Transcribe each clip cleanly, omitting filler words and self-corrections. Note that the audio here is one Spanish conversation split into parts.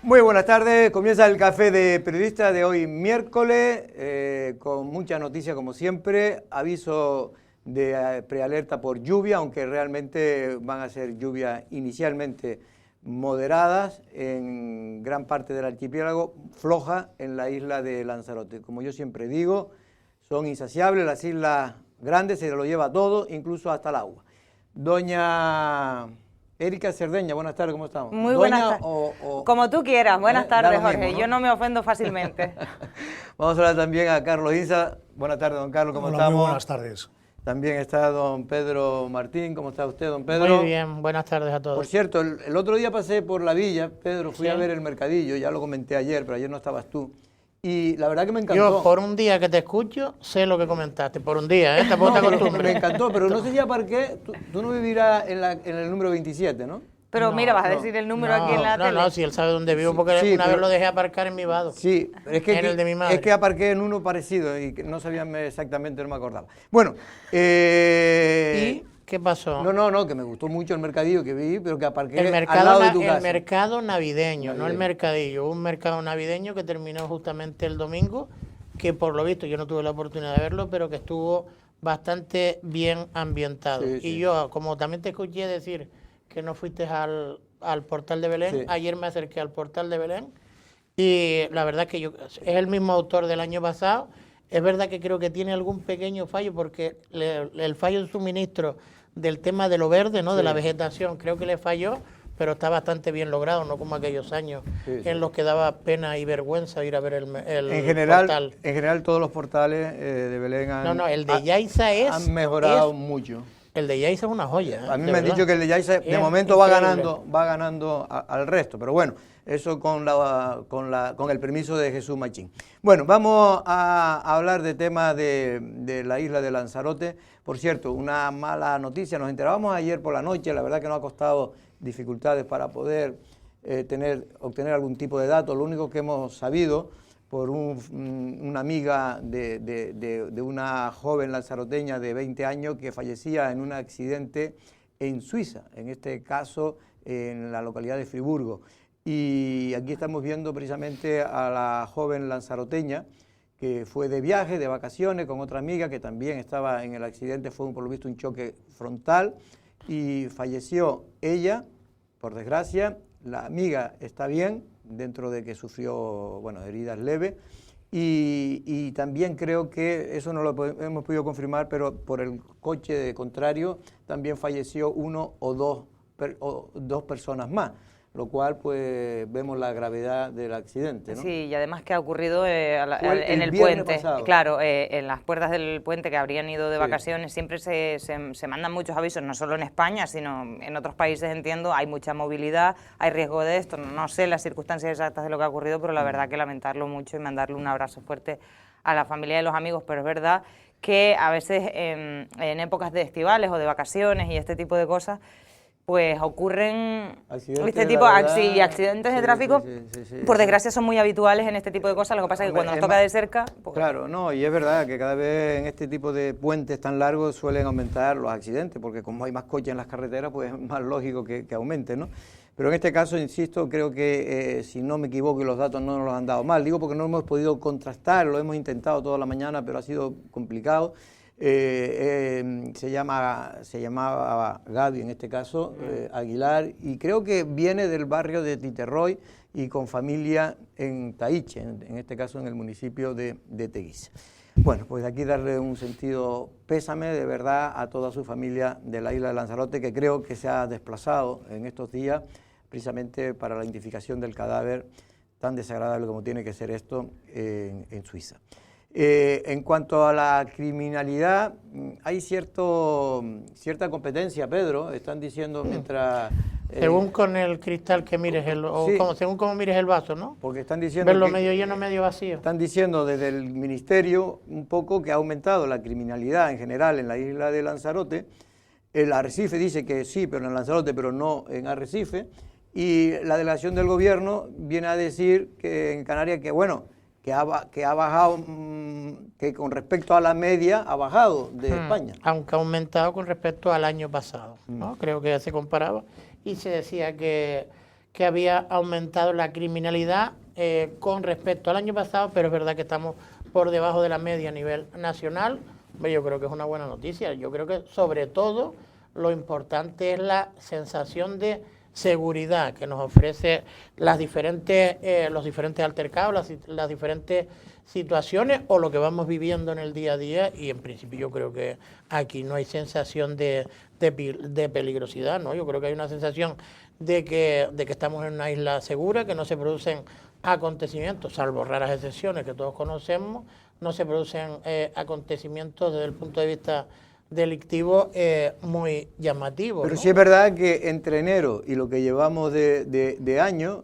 Muy buenas tardes, comienza el Café de Periodistas de hoy miércoles, con mucha noticia como siempre, aviso de prealerta por lluvia, aunque realmente van a ser lluvias inicialmente moderadas en gran parte del archipiélago, floja en la isla de Lanzarote. Como yo siempre digo, son insaciables, las islas grandes se lo lleva todo, incluso hasta el agua. Doña Erika Cerdeña, buenas tardes, ¿cómo estamos? Muy buenas tardes. Como tú quieras, buenas tardes, Jorge. Mismo, ¿no? Yo no me ofendo fácilmente. Vamos a hablar también a Carlos Insa. Buenas tardes, don Carlos, ¿cómo Hola, estamos? muy buenas tardes. También está don Pedro Martín. ¿Cómo está usted, don Pedro? Muy bien, buenas tardes a todos. Por cierto, el otro día pasé por la villa, Pedro, fui a ver el mercadillo, ya lo comenté ayer, pero ayer no estabas tú. Y la verdad que me encantó. Yo, por un día que te escucho, sé lo que comentaste. Por un día, ¿eh? Tampoco te acostumbres. Me encantó, pero no sé si aparqué. Tú no vivirás en el número 27, ¿no? Pero no, mira, vas a decir el número aquí en la tele. No, si él sabe dónde vivo, porque sí, una vez lo dejé aparcar en mi vado. Sí, pero es que, en el de mi madre. Es que aparqué en uno parecido y no sabía exactamente, no me acordaba. Bueno. ¿Y qué pasó? No, que me gustó mucho el mercadillo que vi, pero que aparqué al lado de tu casa. El mercado navideño, no el mercadillo. Un mercado navideño que terminó justamente el domingo, que por lo visto yo no tuve la oportunidad de verlo, pero que estuvo bastante bien ambientado. Sí, y sí. yo, como también te escuché decir que no fuiste al Portal de Belén, Sí. ayer me acerqué al Portal de Belén y la verdad que es el mismo autor del año pasado. Es verdad que creo que tiene algún pequeño fallo porque el fallo en suministro del tema de lo verde, ¿no? Sí. De la vegetación, creo que le falló, pero está bastante bien logrado, no como aquellos años en los que daba pena y vergüenza ir a ver el portal. En general todos los portales de Belén el de Yaiza han mejorado mucho. El de Yaiza es una joya. A mí me han dicho que el de Yaiza de momento va ganando al resto, pero bueno, eso con el permiso de Jesús Machín. Bueno, vamos a hablar de temas de la isla de Lanzarote. Por cierto, una mala noticia, nos enterábamos ayer por la noche, la verdad que nos ha costado dificultades para poder obtener algún tipo de datos. Lo único que hemos sabido por una amiga de una joven lanzaroteña de 20 años que fallecía en un accidente en Suiza, en este caso en la localidad de Friburgo. Y aquí estamos viendo precisamente a la joven lanzaroteña que fue de viaje, de vacaciones, con otra amiga que también estaba en el accidente. Fue por lo visto un choque frontal y falleció ella, por desgracia. La amiga está bien, dentro de que sufrió, heridas leves, y también creo que, eso no lo hemos podido confirmar, pero por el coche contrario también falleció uno o dos personas más, lo cual pues vemos la gravedad del accidente, ¿no? Sí, y además que ha ocurrido en el viernes puente. pasado. Claro, en las puertas del puente que habrían ido de vacaciones siempre se mandan muchos avisos, no solo en España, sino en otros países, entiendo, hay mucha movilidad, hay riesgo de esto, no sé las circunstancias exactas de lo que ha ocurrido, pero la verdad que lamentarlo mucho y mandarle un abrazo fuerte a la familia y a los amigos, pero es verdad que a veces en épocas de estivales o de vacaciones y este tipo de cosas, pues ocurren este tipo de accidentes de tráfico, por desgracia son muy habituales en este tipo de cosas, lo que pasa es que cuando nos toca de cerca... Pues... Claro, no, y es verdad que cada vez en este tipo de puentes tan largos suelen aumentar los accidentes, porque como hay más coches en las carreteras, pues es más lógico que aumente, ¿no? Pero en este caso, insisto, creo que si no me equivoco y los datos no nos los han dado mal, digo porque no hemos podido contrastar, lo hemos intentado toda la mañana, pero ha sido complicado. Se llamaba Gaby en este caso, Aguilar, y creo que viene del barrio de Titerroy y con familia en Taiche, en este caso en el municipio de Teguise. Bueno, pues aquí darle un sentido pésame de verdad a toda su familia de la isla de Lanzarote, que creo que se ha desplazado en estos días precisamente para la identificación del cadáver, tan desagradable como tiene que ser esto en Suiza. En cuanto a la criminalidad, hay cierta competencia, Pedro, están diciendo mientras... según con el cristal que mires, según cómo mires el vaso, ¿no? Porque están diciendo... Verlo medio lleno, medio vacío. Están diciendo desde el ministerio un poco que ha aumentado la criminalidad en general en la isla de Lanzarote. El Arrecife dice que sí, pero en Lanzarote, pero no en Arrecife. Y la delegación del gobierno viene a decir que en Canarias que ha bajado, que con respecto a la media ha bajado de España. Aunque ha aumentado con respecto al año pasado, ¿no? Creo que ya se comparaba y se decía que que había aumentado la criminalidad con respecto al año pasado, pero es verdad que estamos por debajo de la media a nivel nacional. Yo creo que es una buena noticia. Yo creo que sobre todo lo importante es la sensación de seguridad que nos ofrece los diferentes altercados, las diferentes situaciones o lo que vamos viviendo en el día a día, y en principio yo creo que aquí no hay sensación de peligrosidad, ¿no? Yo creo que hay una sensación de que estamos en una isla segura, que no se producen acontecimientos, salvo raras excepciones que todos conocemos, no se producen acontecimientos desde el punto de vista delictivo muy llamativo. Pero ¿no? sí es verdad que entre enero y lo que llevamos de año,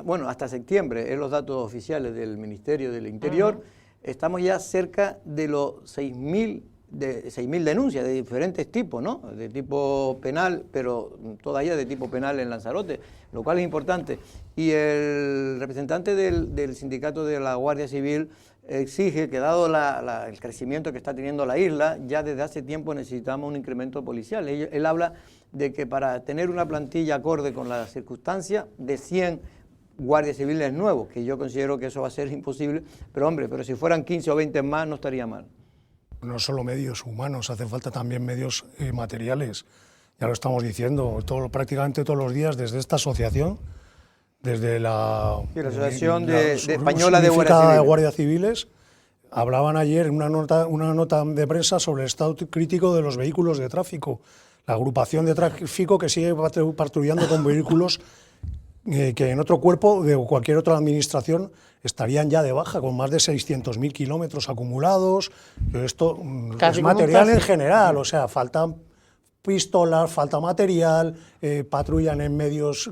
bueno, hasta septiembre, es los datos oficiales del Ministerio del Interior, estamos ya cerca de los 6.000 denuncias de diferentes tipos, ¿no? De tipo penal, pero todavía de tipo penal en Lanzarote, lo cual es importante. Y el representante del sindicato de la Guardia Civil exige que, dado el crecimiento que está teniendo la isla, ya desde hace tiempo necesitamos un incremento policial. Él habla de que para tener una plantilla acorde con las circunstancias, de 100 guardias civiles nuevos, que yo considero que eso va a ser imposible, pero hombre, pero si fueran 15 o 20 más no estaría mal. No solo medios humanos, hace falta también medios materiales. Ya lo estamos diciendo, prácticamente todos los días desde esta asociación, desde la Asociación Española de Guardias Civiles, hablaban ayer en una nota de prensa sobre el estado crítico de los vehículos de tráfico. La agrupación de tráfico que sigue patrullando con vehículos que en otro cuerpo de cualquier otra administración estarían ya de baja, con más de 600.000 kilómetros acumulados. Esto es material en general, o sea, faltan pistolas, falta material, patrullan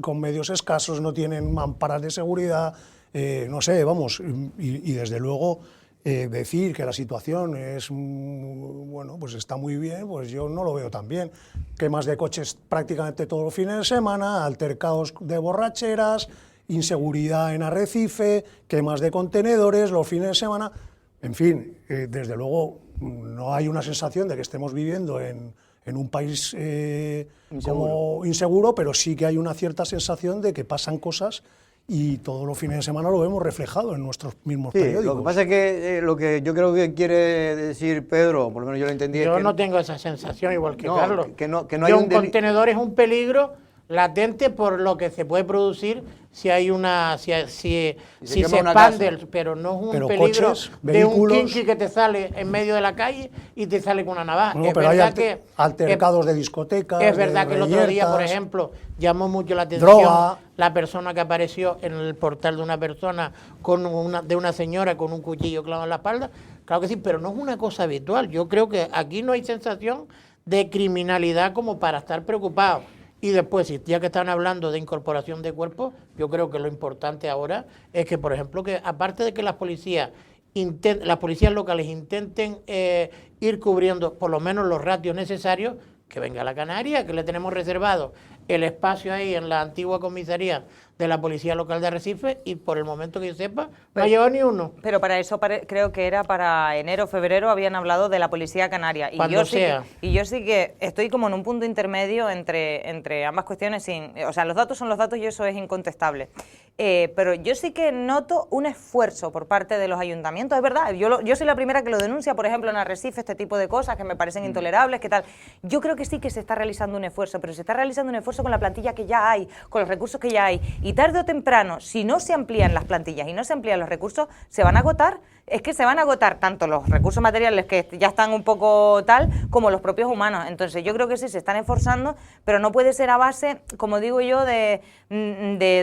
con medios escasos, no tienen mamparas de seguridad, no sé, vamos, y desde luego decir que la situación es, bueno, pues está muy bien, pues yo no lo veo tan bien. Quemas de coches prácticamente todos los fines de semana, altercados de borracheras, inseguridad en Arrecife, quemas de contenedores los fines de semana, en fin, desde luego no hay una sensación de que estemos viviendo en un país como inseguro, pero sí que hay una cierta sensación de que pasan cosas y todos los fines de semana lo vemos reflejado en nuestros mismos periódicos. Lo que pasa es que lo que yo creo que quiere decir Pedro, por lo menos yo lo entendí... Yo es que no tengo esa sensación, igual que Carlos. Que no hay un contenedor es un peligro latente por lo que se puede producir si hay si se expande, pero no es un peligro coches, de un kinky que te sale en medio de la calle y te sale con una navaja. No, pero hay altercados de discotecas. Es verdad que el otro día, por ejemplo, llamó mucho la atención droga, la persona que apareció en el portal de una persona de una señora con un cuchillo clavado en la espalda. Claro que sí, pero no es una cosa habitual. Yo creo que aquí no hay sensación de criminalidad como para estar preocupados. Y después, ya que están hablando de incorporación de cuerpos, yo creo que lo importante ahora es que, por ejemplo, que aparte de que las policías locales intenten ir cubriendo por lo menos los ratios necesarios, que venga la Canaria, que le tenemos reservado el espacio ahí en la antigua comisaría de la Policía Local de Arrecife, y por el momento que yo sepa, no ha llegado ni uno. Pero para eso creo que era para enero, febrero, habían hablado de la Policía Canaria. Y Cuando sea. Yo sí que estoy como en un punto intermedio entre ambas cuestiones. O sea, los datos son los datos y eso es incontestable. Pero yo sí que noto un esfuerzo por parte de los ayuntamientos, es verdad. Yo soy la primera que lo denuncia, por ejemplo, en Arrecife, este tipo de cosas que me parecen intolerables, ¿qué tal? Yo creo que sí que se está realizando un esfuerzo, pero se está realizando un esfuerzo con la plantilla que ya hay, con los recursos que ya hay. Y tarde o temprano, si no se amplían las plantillas y no se amplían los recursos, se van a agotar. Es que se van a agotar tanto los recursos materiales, que ya están un poco tal, como los propios humanos. Entonces yo creo que sí se están esforzando, pero no puede ser a base, como digo yo, de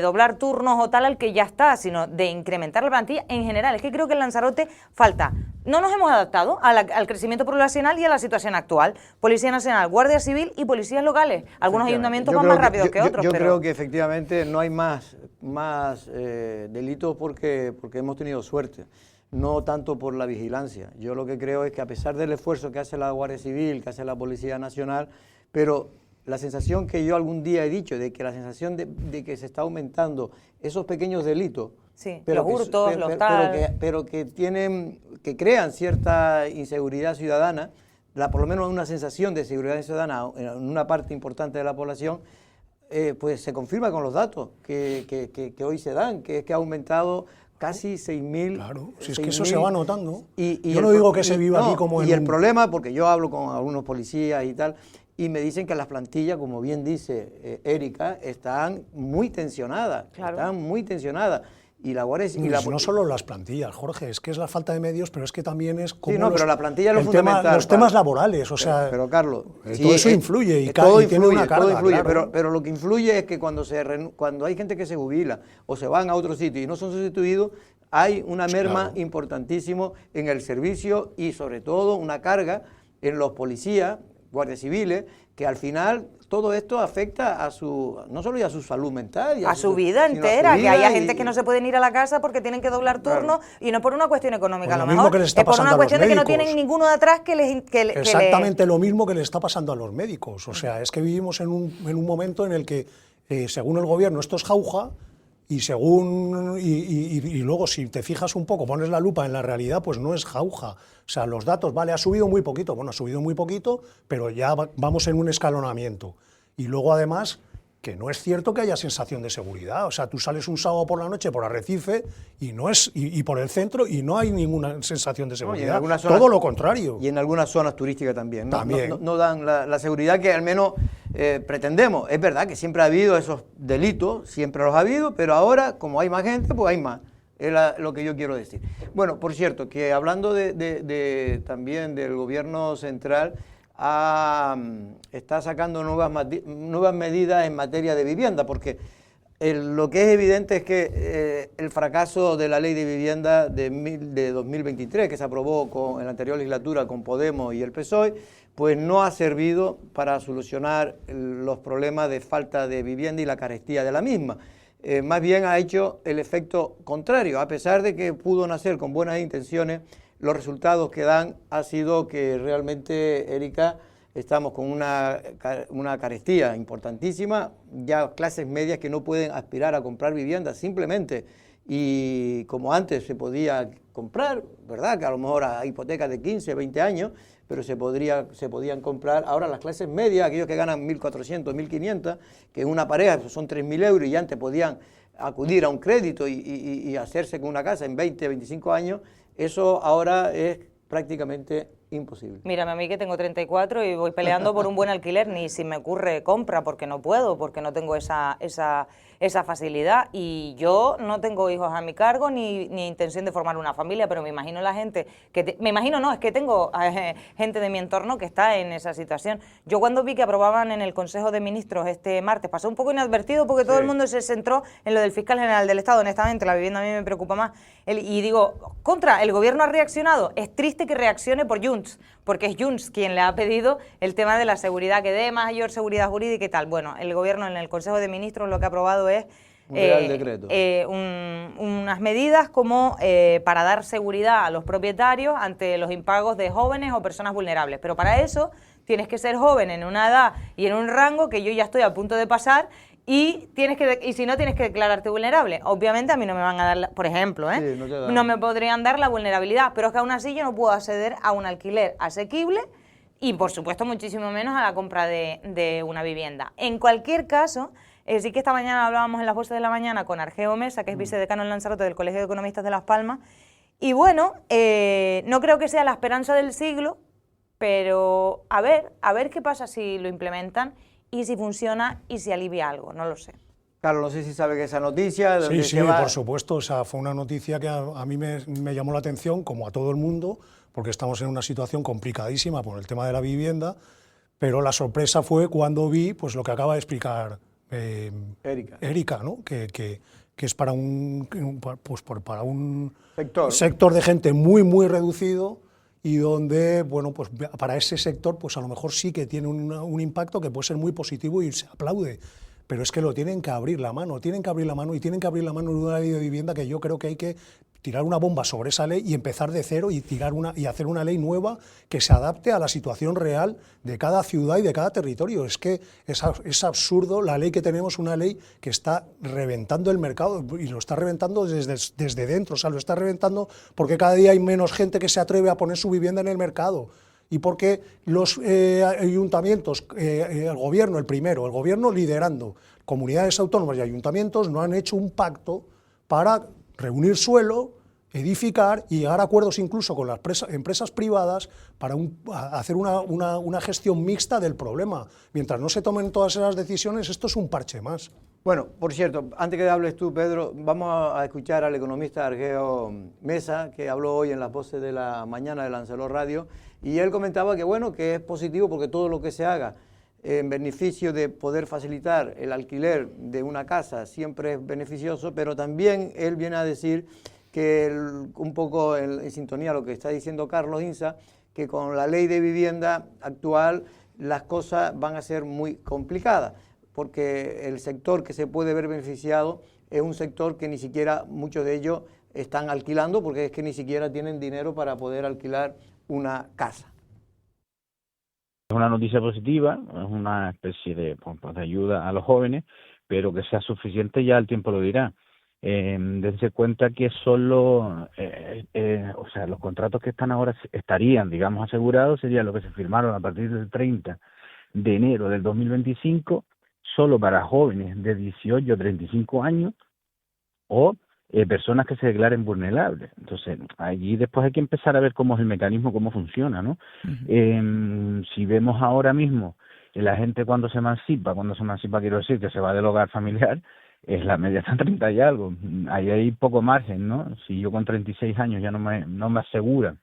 doblar turnos o tal al que ya está, sino de incrementar la plantilla en general. Es que creo que en Lanzarote falta. No nos hemos adaptado al crecimiento poblacional y a la situación actual. Policía Nacional, Guardia Civil y policías locales. Algunos ayuntamientos van más rápidos que otros. Yo creo que efectivamente no hay más delitos porque hemos tenido suerte. No tanto por la vigilancia. Yo lo que creo es que a pesar del esfuerzo que hace la Guardia Civil, que hace la Policía Nacional, pero la sensación que yo algún día he dicho, de que la sensación de que se está aumentando esos pequeños delitos, sí, pero los hurtos, pero que crean cierta inseguridad ciudadana, por lo menos una sensación de seguridad ciudadana en una parte importante de la población, pues se confirma con los datos que hoy se dan, que es que ha aumentado casi 6.000. Claro, si es que eso se va notando. Y yo no digo que se viva aquí como en el problema, porque yo hablo con algunos policías y tal, y me dicen que las plantillas, como bien dice Erika, están muy tensionadas, están muy tensionadas. Y la Guardia Civil... No solo las plantillas, Jorge, es que es la falta de medios, pero es que también es como... Sí, no, pero la plantilla es lo fundamental. Los temas laborales, o sea... Pero Carlos... todo eso influye y tiene una carga, todo influye, claro. pero lo que influye es que cuando hay gente que se jubila o se van a otro sitio y no son sustituidos, hay una merma importantísima en el servicio y sobre todo una carga en los policías, guardias civiles, que al final todo esto afecta a no solo a su salud mental, a su vida entera, que haya gente que no se pueden ir a la casa porque tienen que doblar turnos, y no por una cuestión económica, pues a lo mejor es por una cuestión de que no tienen ninguno de atrás Exactamente lo mismo que le está pasando a los médicos, o sea, es que vivimos en un momento en el que, según el gobierno, esto es jauja, y luego si te fijas un poco, pones la lupa en la realidad, pues no es jauja. O sea, los datos, vale, ha subido muy poquito, bueno, ha subido muy poquito, pero ya vamos en un escalonamiento. Y luego además, que no es cierto que haya sensación de seguridad. O sea, tú sales un sábado por la noche por Arrecife y por el centro y no hay ninguna sensación de seguridad. Todo lo contrario. Y en algunas zonas turísticas también. También. No dan la seguridad que al menos pretendemos. Es verdad que siempre ha habido esos delitos, siempre los ha habido, pero ahora, como hay más gente, pues hay más. Es lo que yo quiero decir. Bueno, por cierto, que hablando también del gobierno central, está sacando nuevas medidas en materia de vivienda, porque lo que es evidente es que el fracaso de la ley de vivienda de 2023, que se aprobó en la anterior legislatura con Podemos y el PSOE, pues no ha servido para solucionar los problemas de falta de vivienda y la carestía de la misma. Más bien ha hecho el efecto contrario. A pesar de que pudo nacer con buenas intenciones, los resultados que dan ha sido que realmente, Erika, estamos con una carestía importantísima, ya clases medias que no pueden aspirar a comprar viviendas simplemente, y como antes se podía comprar, ¿verdad? Que a lo mejor hay hipotecas de 15, 20 años, pero se podían comprar. Ahora las clases medias, aquellos que ganan 1.400, 1.500, que en una pareja pues son 3.000 euros y antes podían acudir a un crédito y hacerse con una casa en 20, 25 años, eso ahora es prácticamente imposible. Mírame a mí que tengo 34 y voy peleando por un buen alquiler, ni si me ocurre compra porque no puedo, porque no tengo esa facilidad, y yo no tengo hijos a mi cargo ni intención de formar una familia, pero me imagino la gente es que tengo gente de mi entorno que está en esa situación. Yo cuando vi que aprobaban en el Consejo de Ministros este martes, pasó un poco inadvertido porque todo el mundo se centró en lo del fiscal general del Estado. Honestamente, la vivienda a mí me preocupa más. Y digo, el gobierno ha reaccionado. Es triste que reaccione por Junts, porque es Junts quien le ha pedido el tema de la seguridad, que dé mayor seguridad jurídica y tal. Bueno, el gobierno en el Consejo de Ministros lo que ha aprobado es un Real Decreto. Unas medidas como para dar seguridad a los propietarios ante los impagos de jóvenes o personas vulnerables. Pero para eso tienes que ser joven en una edad y en un rango que yo ya estoy a punto de pasar, y si no, tienes que declararte vulnerable. Obviamente a mí no me van a dar, por ejemplo, sí, no me podrían dar la vulnerabilidad, pero es que aún así yo no puedo acceder a un alquiler asequible y, por supuesto, muchísimo menos a la compra de una vivienda. En cualquier caso, sí que esta mañana hablábamos en las voces de la mañana con Argeo Mesa, que es vicedecano en Lanzarote del Colegio de Economistas de Las Palmas, y bueno, no creo que sea la esperanza del siglo, pero a ver qué pasa si lo implementan y si funciona y si alivia algo, no lo sé. Carlos, no sé si sabe que esa noticia... Sí, por supuesto, o sea, fue una noticia que a mí me llamó la atención, como a todo el mundo, porque estamos en una situación complicadísima por el tema de la vivienda, pero la sorpresa fue cuando vi pues lo que acaba de explicar Erika, ¿no? Que es para un sector de gente muy, muy reducido, y donde, bueno, pues para ese sector, pues a lo mejor sí que tiene un impacto que puede ser muy positivo y se aplaude, pero es que lo tienen que abrir la mano, y tienen que abrir la mano en una ley de vivienda, que yo creo que hay que tirar una bomba sobre esa ley y empezar de cero y hacer una ley nueva que se adapte a la situación real de cada ciudad y de cada territorio. Es que es absurdo la ley que tenemos, una ley que está reventando el mercado, y lo está reventando desde dentro, o sea, lo está reventando porque cada día hay menos gente que se atreve a poner su vivienda en el mercado. y porque los ayuntamientos, el gobierno liderando comunidades autónomas y ayuntamientos, no han hecho un pacto para reunir suelo, edificar y llegar a acuerdos incluso con las empresas privadas para hacer una gestión mixta del problema. Mientras no se tomen todas esas decisiones, esto es un parche más. Bueno, por cierto, antes que hables tú, Pedro, vamos a escuchar al economista Argeo Mesa, que habló hoy en las voces de la mañana de Lancelot Radio, y él comentaba que bueno, que es positivo porque todo lo que se haga en beneficio de poder facilitar el alquiler de una casa siempre es beneficioso, pero también él viene a decir que un poco en sintonía a lo que está diciendo Carlos Insa, que con la ley de vivienda actual las cosas van a ser muy complicadas, porque el sector que se puede ver beneficiado es un sector que ni siquiera muchos de ellos están alquilando, porque es que ni siquiera tienen dinero para poder alquilar una casa. Es una noticia positiva, es una especie de ayuda a los jóvenes, pero que sea suficiente ya el tiempo lo dirá. Dense cuenta que solo, o sea, los contratos que están ahora estarían, digamos, asegurados, serían los que se firmaron a partir del 30 de enero del 2025, solo para jóvenes de 18 a 35 años o personas que se declaren vulnerables. Entonces, allí después hay que empezar a ver cómo es el mecanismo, cómo funciona, ¿no? Si vemos ahora mismo la gente cuando se emancipa quiero decir que se va del hogar familiar, la media está en 30 y algo, ahí hay poco margen, ¿no? Si yo con 36 años ya no me aseguran,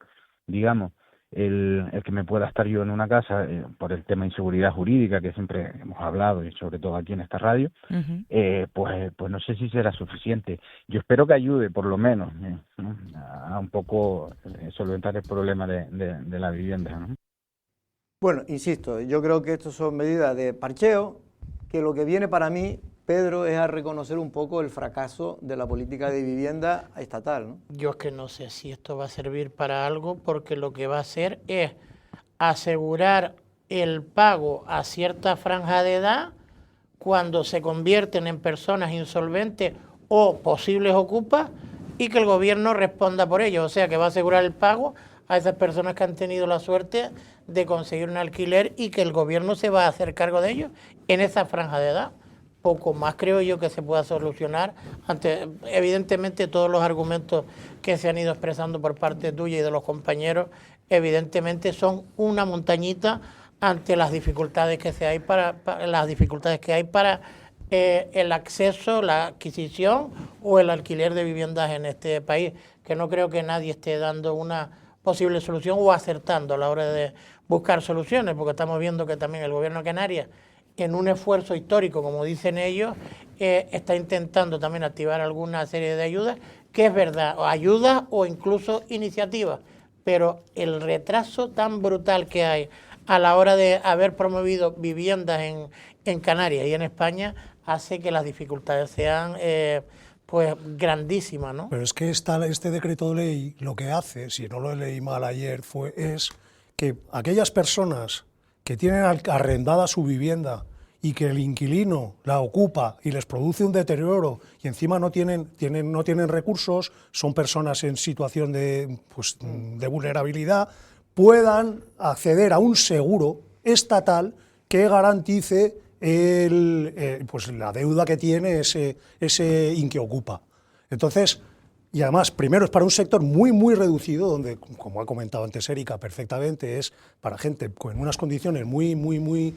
digamos, el que me pueda estar yo en una casa por el tema de inseguridad jurídica que siempre hemos hablado y sobre todo aquí en esta radio, pues no sé si será suficiente. Yo espero que ayude por lo menos ¿no? a un poco solventar el problema de la vivienda, ¿no? Bueno, insisto, yo creo que estas son medidas de parcheo, que lo que viene para mí, Pedro, es a reconocer un poco el fracaso de la política de vivienda estatal, ¿no? Yo es que no sé si esto va a servir para algo, porque lo que va a hacer es asegurar el pago a cierta franja de edad cuando se convierten en personas insolventes o posibles ocupas y que el gobierno responda por ello. O sea, que va a asegurar el pago a esas personas que han tenido la suerte de conseguir un alquiler y que el gobierno se va a hacer cargo de ellos en esa franja de edad. Poco más creo yo que se pueda solucionar ante, evidentemente, todos los argumentos que se han ido expresando por parte tuya y de los compañeros, evidentemente son una montañita ante las dificultades que hay para el acceso, la adquisición o el alquiler de viviendas en este país, que no creo que nadie esté dando una posible solución o acertando a la hora de buscar soluciones, porque estamos viendo que también el gobierno de Canarias, en un esfuerzo histórico, como dicen ellos, está intentando también activar alguna serie de ayudas, que es verdad, ayudas o incluso iniciativas, pero el retraso tan brutal que hay a la hora de haber promovido viviendas en Canarias y en España hace que las dificultades sean pues grandísimas, ¿no? Pero es que este decreto de ley lo que hace, si no lo leí mal ayer, es que aquellas personas que tienen arrendada su vivienda y que el inquilino la ocupa y les produce un deterioro y encima no tienen recursos, son personas en situación de vulnerabilidad, puedan acceder a un seguro estatal que garantice la deuda que tiene ese inquiocupa. Entonces, y además, primero es para un sector muy, muy reducido, donde, como ha comentado antes Erika perfectamente, es para gente con unas condiciones muy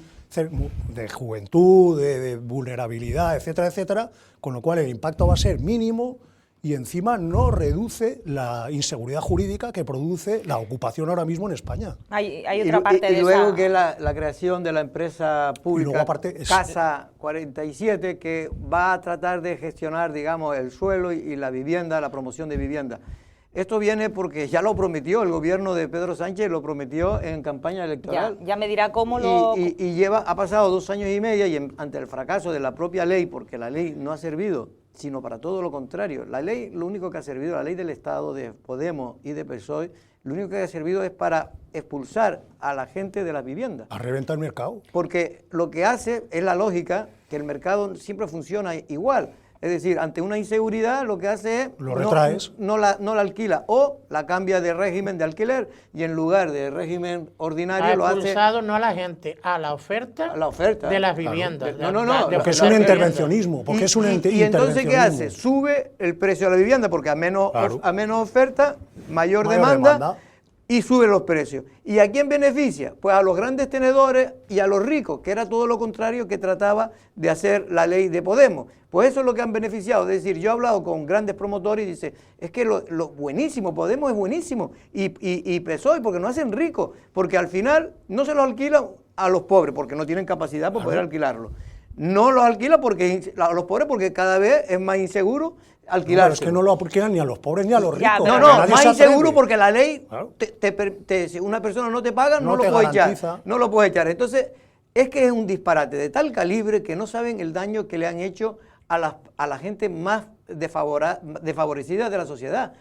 de juventud, de vulnerabilidad, etcétera, etcétera, con lo cual el impacto va a ser mínimo y encima no reduce la inseguridad jurídica que produce la ocupación ahora mismo en España. Hay otra parte de y luego esa... que la creación de la empresa pública Casa 47, que va a tratar de gestionar, digamos, el suelo y la vivienda, la promoción de vivienda. Esto viene porque ya lo prometió el gobierno de Pedro Sánchez, lo prometió en campaña electoral. Ya me dirá cómo lo... Ha pasado 2 años y medio y ante el fracaso de la propia ley, porque la ley no ha servido, sino para todo lo contrario. La ley, lo único que ha servido, la ley del Estado de Podemos y de PSOE, lo único que ha servido es para expulsar a la gente de las viviendas. A reventar el mercado. Porque lo que hace es la lógica, que el mercado siempre funciona igual. Es decir, ante una inseguridad lo que hace es Lo retraes. no la alquila o la cambia de régimen de alquiler y en lugar de régimen ordinario Ha lo hace expulsado no a la gente, a la oferta, de las viviendas. Porque es un intervencionismo, porque es un y entonces, ¿qué hace? intervencionismo. Sube el precio de la vivienda porque a menos oferta, mayor Mayor demanda, demanda. y sube los precios. ¿Y a quién beneficia? Pues a los grandes tenedores y a los ricos, que era todo lo contrario que trataba de hacer la ley de Podemos. Pues eso es lo que han beneficiado. Es decir, yo he hablado con grandes promotores y dice, es que lo buenísimo, Podemos es buenísimo, y PSOE, porque no hacen ricos, porque al final no se los alquilan a los pobres, porque no tienen capacidad para poder alquilarlo. No los alquila porque a los pobres porque cada vez es más inseguro alquilar. No, es que no lo alquilan ni a los pobres ni a los ricos. Ya, pero No, Nadie más se atreve. inseguro porque la ley, Claro. si una persona no te paga, no No lo te puede garantiza. echar. No lo puede echar. Entonces, es que es un disparate de tal calibre que no saben el daño que le han hecho a la gente más desfavorecida de la sociedad.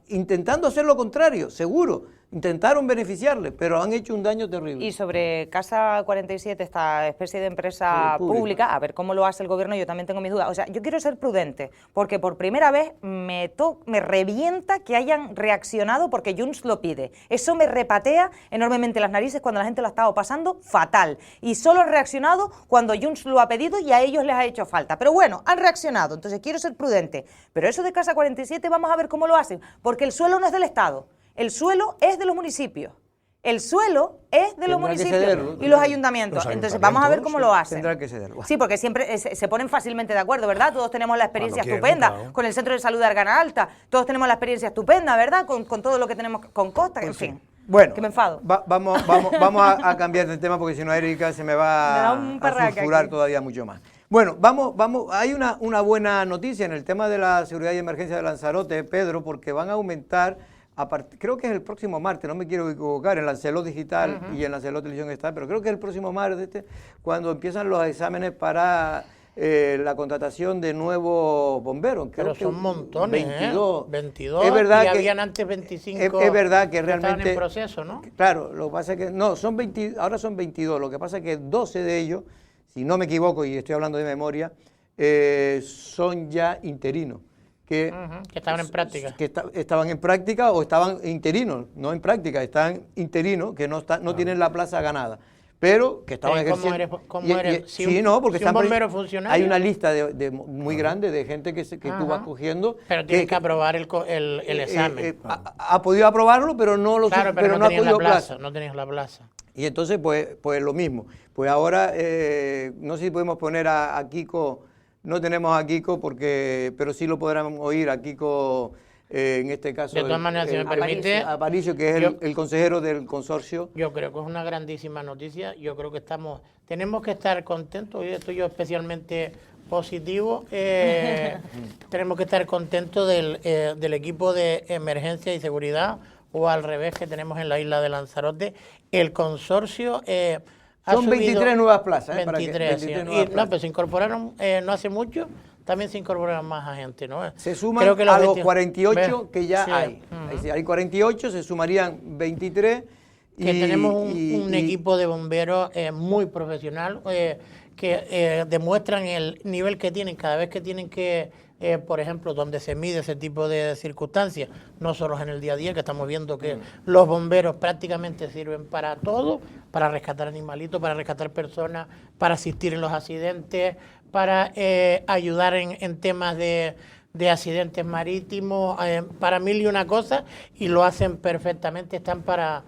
Intentando hacer lo contrario, seguro. Intentaron beneficiarle, pero han hecho un daño terrible. Y sobre Casa 47, esta especie de empresa Sí, pública. pública, a ver cómo lo hace el gobierno, yo también tengo mis dudas. O sea, yo quiero ser prudente, porque por primera vez me revienta que hayan reaccionado porque Junts lo pide. Eso me repatea enormemente las narices cuando la gente lo ha estado pasando fatal. Y solo han reaccionado cuando Junts lo ha pedido y a ellos les ha hecho falta. Pero bueno, han reaccionado, entonces quiero ser prudente. Pero eso de Casa 47 vamos a ver cómo lo hacen, porque el suelo no es del Estado. El suelo es de los municipios. El suelo es de los Tendrá que municipios cederlo, y los ayuntamientos. Los Entonces vamos a ver cómo lo hacen. Tendrá que cederlo. Sí, porque siempre se ponen fácilmente de acuerdo, ¿verdad? Todos tenemos la experiencia Cuando quieren, estupenda claro. con el Centro de Salud de Argana Alta. Todos tenemos la experiencia estupenda, ¿verdad? Con todo lo que tenemos con Costa, en fin. Bueno, Que me enfado. vamos a cambiar de tema porque si no Erika se me Me da va un a parraque sulfurar aquí. todavía mucho más. Bueno, hay una buena noticia en el tema de la seguridad y emergencia de Lanzarote, Pedro, porque van a aumentar, creo que es el próximo martes, no me quiero equivocar, en Lancelot Digital y en Lancelot Televisión está, pero creo que es el próximo martes cuando empiezan los exámenes para la contratación de nuevos bomberos. Creo Pero que son montones, 22. 22, Es verdad y que habían antes 25 es verdad que estaban realmente en proceso, ¿no? Claro, lo que pasa es que no, ahora son 22, lo que pasa es que 12 de ellos, si no me equivoco y estoy hablando de memoria, son ya interinos. Que estaban en práctica. Que estaban en práctica o estaban interinos, no en práctica, están interinos que no tienen la plaza ganada, pero que estaban ejerciendo. ¿Cómo eres? Sí, Si un- no, porque si un están bombero funcionario. hay una lista muy grande de gente que tú vas cogiendo. Pero tienes que aprobar el examen. Ha podido aprobarlo, pero no lo Claro, pero no ha tenías la podido plaza, no tenías la plaza. Y entonces, pues lo mismo. Pues ahora, no sé si podemos poner a Kiko, no tenemos a Kiko, pero sí lo podrán oír a Kiko, en este caso. De todas maneras, si me permite, Aparicio, que es el consejero del consorcio. Yo creo que es una grandísima noticia. Yo creo que tenemos que estar contentos. Hoy estoy yo especialmente positivo. Tenemos que estar contentos del equipo de emergencia y seguridad, o al revés, que tenemos en la isla de Lanzarote. El consorcio ha Son 23 subido nuevas plazas. 23, sí. 23 nuevas No, plazas. pero se incorporaron no hace mucho. También se incorporaron más agentes, ¿no? Se suman Creo que a los 20 48 que ya Sí. hay. Es decir, hay 48, se sumarían 23. Que tenemos un equipo de bomberos muy profesional, que demuestran el nivel que tienen cada vez que tienen que, por ejemplo, donde se mide ese tipo de circunstancias, no solo en el día a día, que estamos viendo que los bomberos prácticamente sirven para todo, para rescatar animalitos, para rescatar personas, para asistir en los accidentes, para ayudar en temas de accidentes marítimos, para mil y una cosas, y lo hacen perfectamente, están para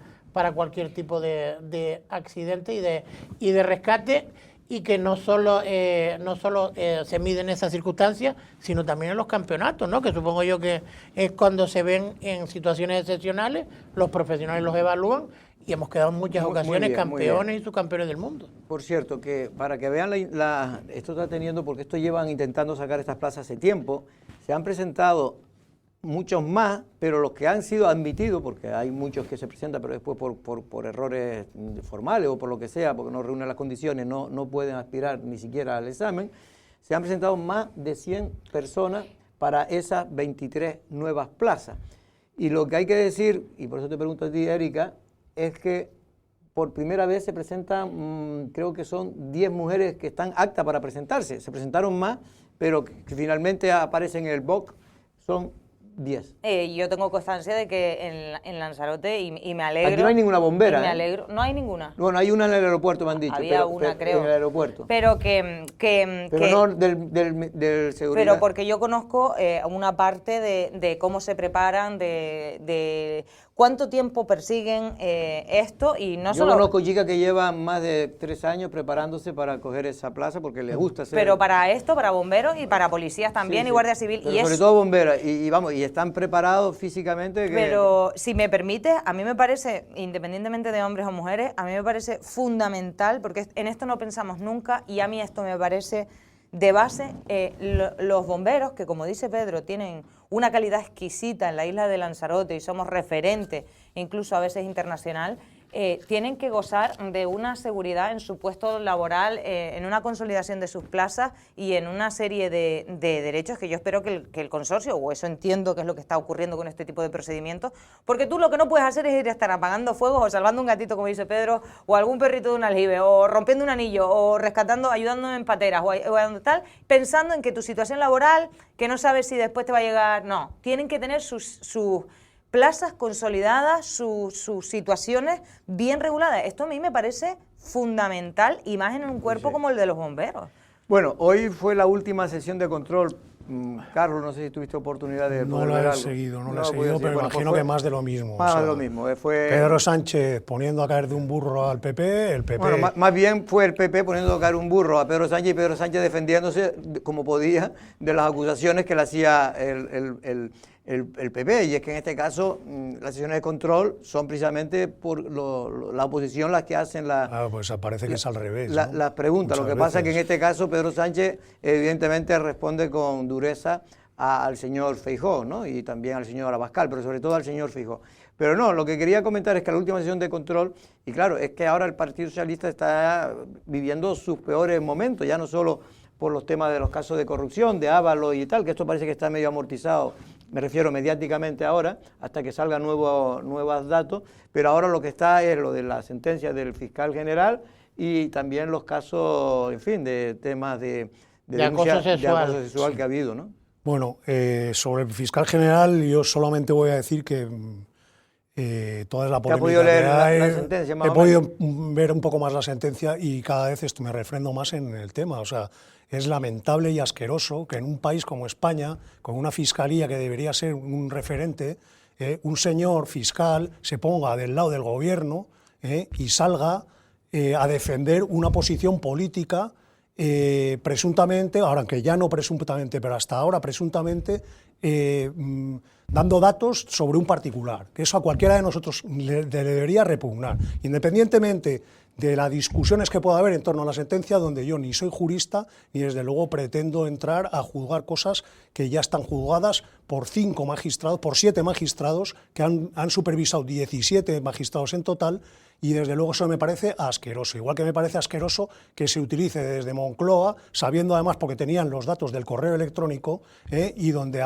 cualquier tipo de accidente y de rescate, y que no solo se miden esas circunstancias, sino también en los campeonatos, ¿no? Que supongo yo que es cuando se ven en situaciones excepcionales, los profesionales los evalúan, y hemos quedado en muchas ocasiones bien, muy campeones y subcampeones del mundo. Por cierto, que para que vean esto está teniendo, porque esto llevan intentando sacar estas plazas hace tiempo, se han presentado muchos más, pero los que han sido admitidos, porque hay muchos que se presentan, pero después por errores formales o por lo que sea, porque no reúnen las condiciones, no pueden aspirar ni siquiera al examen, se han presentado más de 100 personas para esas 23 nuevas plazas. Y lo que hay que decir, y por eso te pregunto a ti, Erika, es que por primera vez se presentan, creo que son 10 mujeres que están aptas para presentarse. Se presentaron más, pero que finalmente aparecen en el BOC, son 10. Yo tengo constancia de que en Lanzarote, y me alegro... Aquí no hay ninguna bombera. Me alegro, no hay ninguna. Bueno, hay una en el aeropuerto, me han dicho. Había una, creo. En el aeropuerto. Pero no del seguridad. Pero porque yo conozco una parte de cómo se preparan, de cuánto tiempo persiguen esto, y no solo... Yo conozco chicas que llevan más de 3 años preparándose para coger esa plaza porque les gusta hacer... Pero para esto, para bomberos y para policías también, Sí, y Guardia Civil. Pero sobre todo bomberas, y están preparados físicamente. Pero si me permites, a mí me parece, independientemente de hombres o mujeres, a mí me parece fundamental, porque en esto no pensamos nunca, y a mí esto me parece de base, los bomberos, que como dice Pedro, tienen una calidad exquisita en la isla de Lanzarote y somos referentes, incluso a veces internacional, tienen que gozar de una seguridad en su puesto laboral, en una consolidación de sus plazas y en una serie de derechos que yo espero que el consorcio, o eso entiendo que es lo que está ocurriendo con este tipo de procedimientos, porque tú lo que no puedes hacer es ir a estar apagando fuegos o salvando un gatito, como dice Pedro, o algún perrito de un aljibe, o rompiendo un anillo, o rescatando, ayudando en pateras, o tal, pensando en que tu situación laboral, que no sabes si después te va a llegar... No, tienen que tener sus plazas consolidadas, sus situaciones bien reguladas. Esto a mí me parece fundamental, y más en un cuerpo como el de los bomberos. Bueno, hoy fue la última sesión de control. Carlos, no sé si tuviste oportunidad de... No lo he seguido, pero imagino que más de lo mismo. Más de lo mismo. Fue Pedro Sánchez poniendo a caer de un burro al PP, el PP... Bueno, más bien fue el PP poniendo a caer un burro a Pedro Sánchez, y Pedro Sánchez defendiéndose como podía de las acusaciones que le hacía el PP, y es que en este caso las sesiones de control son precisamente por la oposición las que hacen pues parece que es al revés, ¿no? Las preguntas. Muchas Lo que pasa es que veces. en este caso Pedro Sánchez evidentemente responde con dureza al señor Feijóo, ¿no? Y también al señor Abascal, pero sobre todo al señor Feijóo. Pero no, lo que quería comentar es que la última sesión de control, y claro, es que ahora el Partido Socialista está viviendo sus peores momentos, ya no solo por los temas de los casos de corrupción, de Ábalos y tal, que esto parece que está medio amortizado, me refiero mediáticamente ahora, hasta que salgan nuevos datos, pero ahora lo que está es lo de la sentencia del fiscal general y también los casos, en fin, de temas de acoso sexual que ha habido, ¿no? Bueno, sobre el fiscal general yo solamente voy a decir que toda la polémica podido leer que hay, la sentencia, más he o podido menos? ver un poco más la sentencia y cada vez me refrendo más en el tema. O sea, es lamentable y asqueroso que en un país como España, con una fiscalía que debería ser un referente, un señor fiscal se ponga del lado del gobierno y salga a defender una posición política presuntamente, ahora que ya no presuntamente, pero hasta ahora presuntamente, dando datos sobre un particular, que eso a cualquiera de nosotros le debería repugnar, independientemente de las discusiones que pueda haber en torno a la sentencia, donde yo ni soy jurista, ni desde luego pretendo entrar a juzgar cosas que ya están juzgadas por 5 magistrados, por 7 magistrados, que han supervisado 17 magistrados en total, y desde luego eso me parece asqueroso. Igual que me parece asqueroso que se utilice desde Moncloa, sabiendo además, porque tenían los datos del correo electrónico, y donde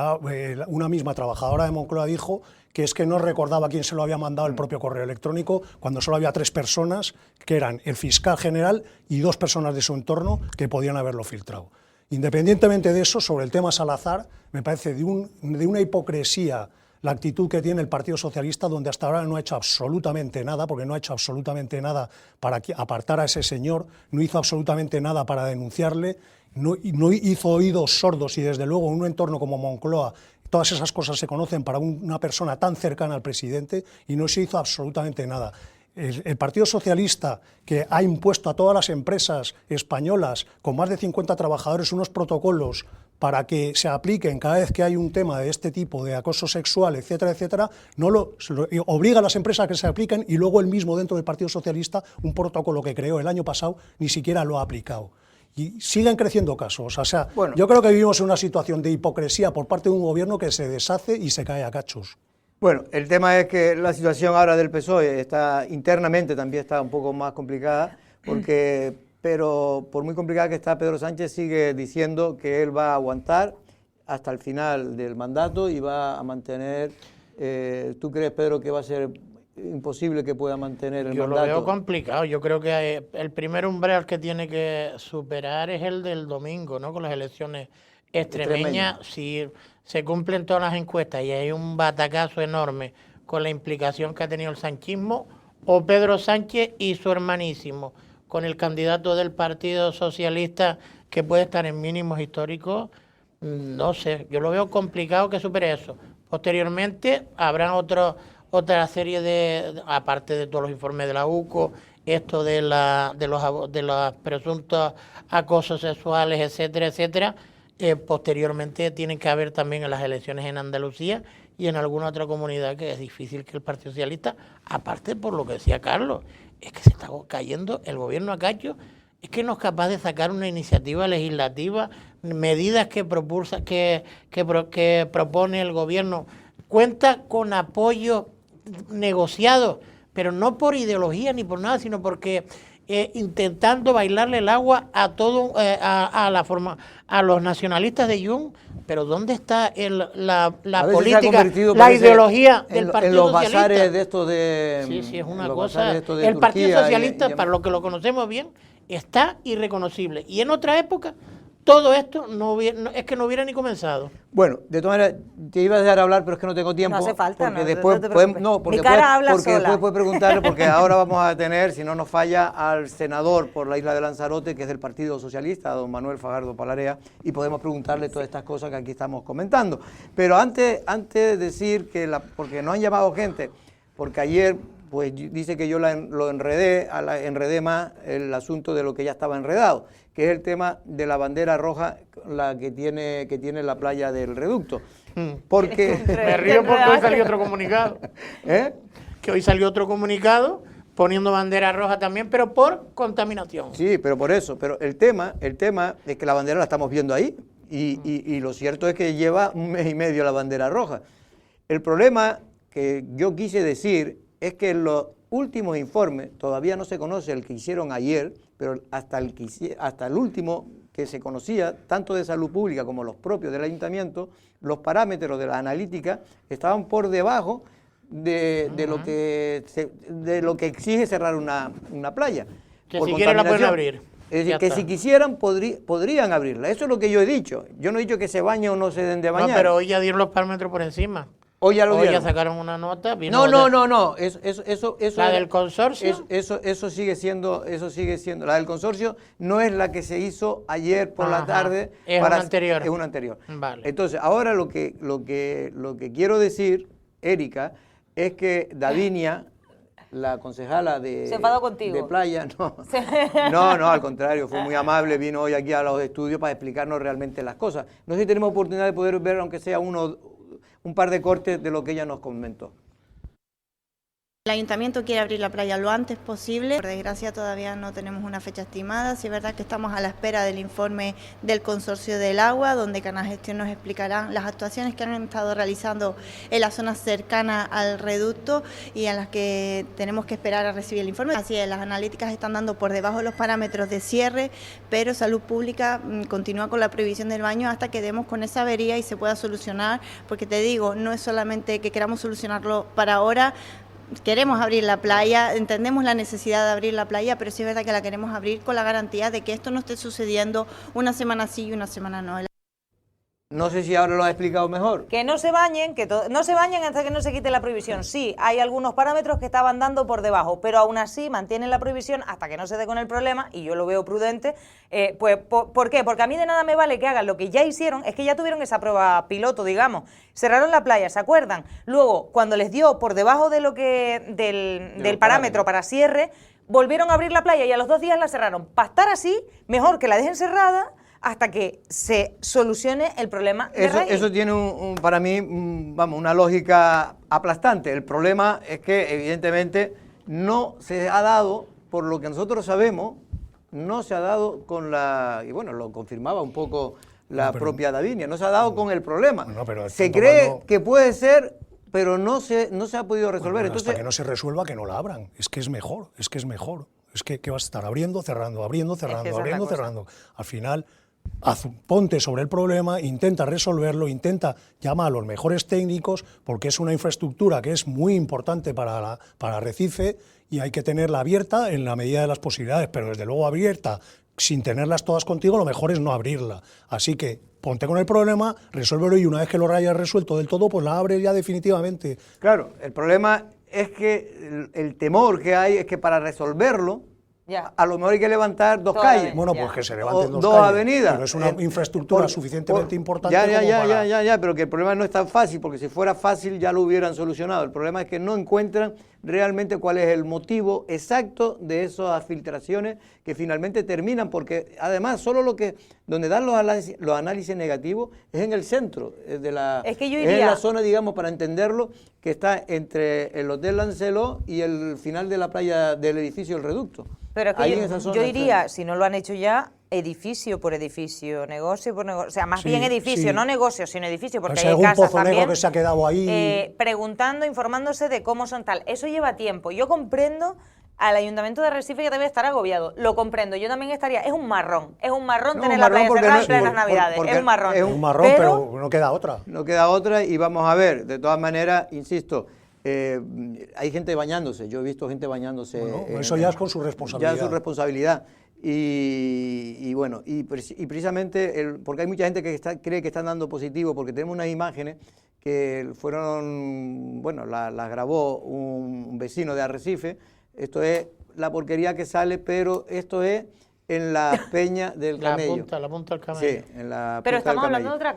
una misma trabajadora de Moncloa dijo que es que no recordaba quién se lo había mandado el propio correo electrónico, cuando solo había 3 personas, que eran el fiscal general y 2 personas de su entorno que podían haberlo filtrado. Independientemente de eso, sobre el tema Salazar, me parece de una hipocresía la actitud que tiene el Partido Socialista, donde hasta ahora no ha hecho absolutamente nada, porque no ha hecho absolutamente nada para apartar a ese señor, no hizo absolutamente nada para denunciarle, no hizo oídos sordos, y desde luego en un entorno como Moncloa todas esas cosas se conocen para una persona tan cercana al presidente, y no se hizo absolutamente nada. El Partido Socialista, que ha impuesto a todas las empresas españolas con más de 50 trabajadores unos protocolos para que se apliquen cada vez que hay un tema de este tipo, de acoso sexual, etcétera, etcétera, obliga a las empresas a que se apliquen, y luego él mismo dentro del Partido Socialista, un protocolo que creó el año pasado, ni siquiera lo ha aplicado. Y siguen creciendo casos. O sea, bueno, yo creo que vivimos en una situación de hipocresía por parte de un gobierno que se deshace y se cae a cachos. Bueno, el tema es que la situación ahora del PSOE internamente también está un poco más complicada, pero por muy complicada que está, Pedro Sánchez sigue diciendo que él va a aguantar hasta el final del mandato y va a mantener... ¿Tú crees, Pedro, que va a ser imposible que pueda mantener el Yo mandato. lo veo complicado. Yo creo que el primer umbral que tiene que superar es el del domingo, ¿no? Con las elecciones extremeñas. Si se cumplen todas las encuestas y hay un batacazo enorme con la implicación que ha tenido el sanchismo, o Pedro Sánchez y su hermanísimo, con el candidato del Partido Socialista que puede estar en mínimos históricos, no sé, yo lo veo complicado que supere eso. Posteriormente habrá otra serie de, aparte de todos los informes de la UCO, esto de los presuntos acosos sexuales, etcétera, etcétera. Posteriormente tienen que haber también en las elecciones en Andalucía y en alguna otra comunidad que es difícil que el Partido Socialista, aparte por lo que decía Carlos, es que se está cayendo el gobierno a cacho, es que no es capaz de sacar una iniciativa legislativa, medidas que propone el gobierno, cuenta con apoyo negociado, pero no por ideología ni por nada, sino porque intentando bailarle el agua a todo a los nacionalistas de Jung, pero ¿dónde está la política, la ideología del Partido en los Socialista? bazares de estos de... Sí, es una cosa. El Partido Socialista, para lo que lo conocemos bien, está irreconocible. Y en otra época, todo esto es que no hubiera ni comenzado. Bueno, de todas maneras, te iba a dejar hablar, pero es que no tengo tiempo. No hace falta, porque no, después no te podemos, preocupes. porque Mi cara habla porque sola. después puedes preguntarle, porque ahora vamos a tener, si no nos falla, al senador por la isla de Lanzarote, que es del Partido Socialista, don Manuel Fajardo Palarea, y podemos preguntarle todas estas cosas que aquí estamos comentando. Pero antes de decir que, porque nos han llamado gente, porque ayer, pues dice que yo lo enredé más el asunto de lo que ya estaba enredado, que es el tema de la bandera roja, la que tiene la playa del Reducto. Porque Me río porque hoy salió otro comunicado. ¿Eh? Que hoy salió otro comunicado poniendo bandera roja también, pero por contaminación. Sí, pero por eso. Pero el tema es que la bandera la estamos viendo ahí. Y lo cierto es que lleva un mes y medio la bandera roja. El problema que yo quise decir es que en los últimos informes, todavía no se conoce el que hicieron ayer, pero hasta el último que se conocía, tanto de salud pública como los propios del ayuntamiento, los parámetros de la analítica estaban por debajo de lo que exige cerrar una playa. Que si quieren la pueden abrir. Es decir, que si quisieran podrían abrirla. Eso es lo que yo he dicho. Yo no he dicho que se bañe o no se den de bañar. No, pero hoy ya dieron los parámetros por encima. Hoy ya lo dieron. Hoy ya sacaron una nota. No. Eso ¿La del consorcio? Eso sigue siendo. La del consorcio no es la que se hizo ayer por la tarde. Es una anterior. Es una anterior. Vale. Entonces, ahora lo que quiero decir, Erika, es que Davinia, la concejala se enfadó contigo. de playa, no, al contrario, fue muy amable, vino hoy aquí a los estudios para explicarnos realmente las cosas. No sé si tenemos oportunidad de poder ver, aunque sea un par de cortes de lo que ella nos comentó. El ayuntamiento quiere abrir la playa lo antes posible. Por desgracia todavía no tenemos una fecha estimada. Sí es verdad que estamos a la espera del informe del Consorcio del Agua, donde Canagestión nos explicará las actuaciones que han estado realizando en la zona cercana al reducto y en las que tenemos que esperar a recibir el informe. Así es, las analíticas están dando por debajo de los parámetros de cierre, pero Salud Pública continúa con la prohibición del baño hasta que demos con esa avería y se pueda solucionar, porque te digo, no es solamente que queramos solucionarlo para ahora. Queremos abrir la playa, entendemos la necesidad de abrir la playa, pero sí es verdad que la queremos abrir con la garantía de que esto no esté sucediendo una semana sí y una semana no. No sé si ahora lo ha explicado mejor. Que no se bañen, no se bañen hasta que no se quite la prohibición. Sí, hay algunos parámetros que estaban dando por debajo, pero aún así mantienen la prohibición hasta que no se dé con el problema, y yo lo veo prudente. Pues, ¿por qué? Porque a mí de nada me vale que hagan lo que ya hicieron, es que ya tuvieron esa prueba piloto, digamos. Cerraron la playa, ¿se acuerdan? Luego, cuando les dio por debajo de lo que del parámetro para cierre, volvieron a abrir la playa y a los 2 días la cerraron. Para estar así, mejor que la dejen cerrada hasta que se solucione el problema de raíz. Eso tiene para mí, una lógica aplastante. El problema es que evidentemente no se ha dado, por lo que nosotros sabemos, no se ha dado con y bueno, lo confirmaba un poco la propia Davinia, no se ha dado con el problema. Se cree que puede ser, pero no se ha podido resolver. Entonces, hasta que no se resuelva, que no la abran. Es que es mejor. Es que vas a estar abriendo, cerrando, abriendo, cerrando, abriendo, cerrando. Al final ponte sobre el problema, intenta resolverlo, intenta llamar a los mejores técnicos, porque es una infraestructura que es muy importante para Arrecife y hay que tenerla abierta en la medida de las posibilidades, pero desde luego abierta sin tenerlas todas contigo, lo mejor es no abrirla. Así que ponte con el problema, resuélvelo y una vez que lo hayas resuelto del todo, pues la abres ya definitivamente. Claro, el problema es que el temor que hay es que para resolverlo, a lo mejor hay que levantar dos calles. Bueno, pues que se levanten dos calles, avenidas. Pero es una infraestructura suficientemente importante pero que el problema no es tan fácil, porque si fuera fácil ya lo hubieran solucionado. El problema es que no encuentran realmente cuál es el motivo exacto de esas filtraciones que finalmente terminan, porque además solo donde dan los análisis negativos es en el centro de la, es que yo iría, es en la zona, digamos, para entenderlo, que está entre el Hotel Lancelot y el final de la playa del edificio El Reducto. Pero es que yo iría, si no lo han hecho ya, edificio por edificio, negocio por negocio, o sea, más bien edificio, no negocio, sino edificio, porque hay casas pozo también, negro que se ha quedado ahí. Preguntando, informándose de cómo son tal. Eso lleva tiempo. Yo comprendo al Ayuntamiento de Arrecife que debe estar agobiado. Lo comprendo. Yo también estaría. Es un marrón tener la playa cerrada en plenas Navidades. Es un marrón. Es un marrón, pero no queda otra. No queda otra y vamos a ver. De todas maneras, insisto, hay gente bañándose. Yo he visto gente bañándose. Bueno, eso ya es con su responsabilidad. Ya es su responsabilidad. Y bueno, y precisamente porque hay mucha gente que cree que están dando positivo, porque tenemos unas imágenes que fueron, bueno, las grabó un vecino de Arrecife. Esto es la porquería que sale, pero esto es en la peña del Camello. La punta del Camello. Sí, en la pero punta estamos del hablando de otra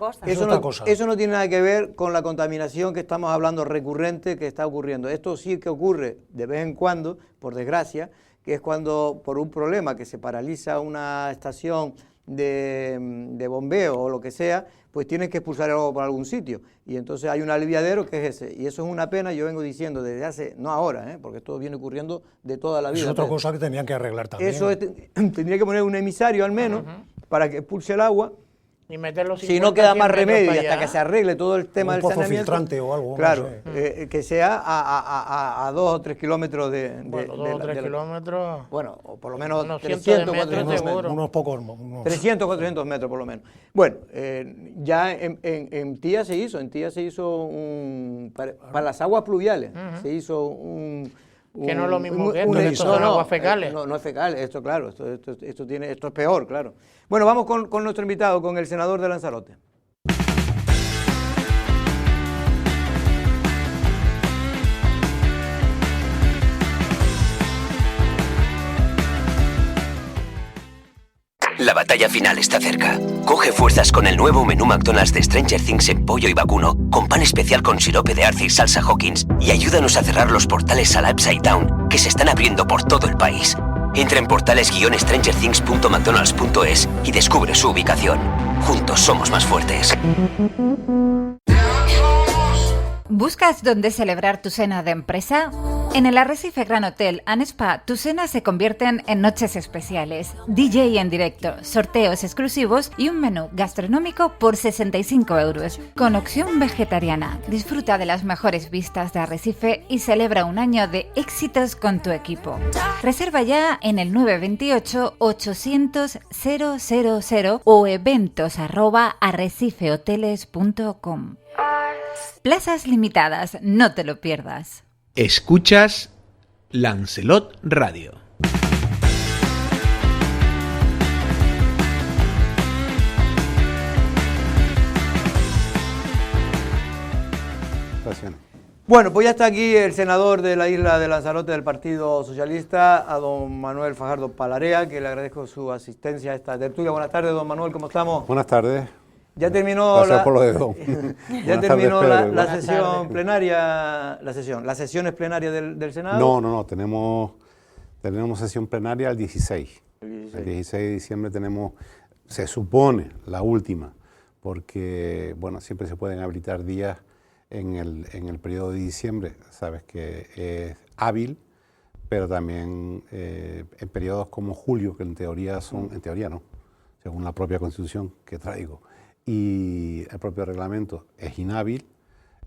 cosa. Eso no tiene nada que ver con la contaminación que estamos hablando recurrente que está ocurriendo. Esto sí que ocurre de vez en cuando, por desgracia, que es cuando por un problema que se paraliza una estación de bombeo o lo que sea, pues tienes que expulsar el agua por algún sitio. Y entonces hay un aliviadero que es ese. Y eso es una pena, yo vengo diciendo desde hace, no ahora, porque esto viene ocurriendo de toda la vida. Es otra cosa que tenían que arreglar también. Eso tendría que poner un emisario al menos para que expulse el agua. Y meterlo si no queda más remedio y hasta que se arregle todo el tema del saneamiento. Filtrante o algo. Claro, no sé. Que sea a 2 o 3 kilómetros de... Bueno, 2 o 3 kilómetros... Bueno, o por lo menos unos 300 o 400 metros. Unos pocos. 300 o 400 metros por lo menos. Bueno, ya en Tía se hizo, para las aguas pluviales, se hizo que no es lo mismo que esto, estos son aguas fecales. No es fecal, esto claro, esto es peor, claro. Bueno, vamos con nuestro invitado, con el senador de Lanzarote. La batalla final está cerca. Coge fuerzas con el nuevo menú McDonald's de Stranger Things en pollo y vacuno, con pan especial con sirope de arce y salsa Hawkins, y ayúdanos a cerrar los portales a la Upside Down, que se están abriendo por todo el país. Entra en portales-strangerthings.mcdonalds.es y descubre su ubicación. Juntos somos más fuertes. ¿Buscas dónde celebrar tu cena de empresa? En el Arrecife Gran Hotel and Spa, tus cenas se convierten en noches especiales, DJ en directo, sorteos exclusivos y un menú gastronómico por 65 €, con opción vegetariana. Disfruta de las mejores vistas de Arrecife y celebra un año de éxitos con tu equipo. Reserva ya en el 928 800 000 o eventos@arrecifehoteles.com. Plazas limitadas, no te lo pierdas. Escuchas Lancelot Radio. Bueno, pues ya está aquí el senador de la isla de Lanzarote del Partido Socialista, a don Manuel Fajardo Palarea, que le agradezco su asistencia a esta tertulia. Buenas tardes, don Manuel, ¿cómo estamos? Buenas tardes. Ya terminó la sesión plenaria, las sesiones plenarias del Senado. No, tenemos sesión plenaria el 16. El 16 de diciembre tenemos, se supone, la última, porque bueno, siempre se pueden habilitar días en el periodo de diciembre, sabes que es hábil, pero también en periodos como julio, que en teoría no, según la propia Constitución que traigo, y el propio reglamento es inhábil,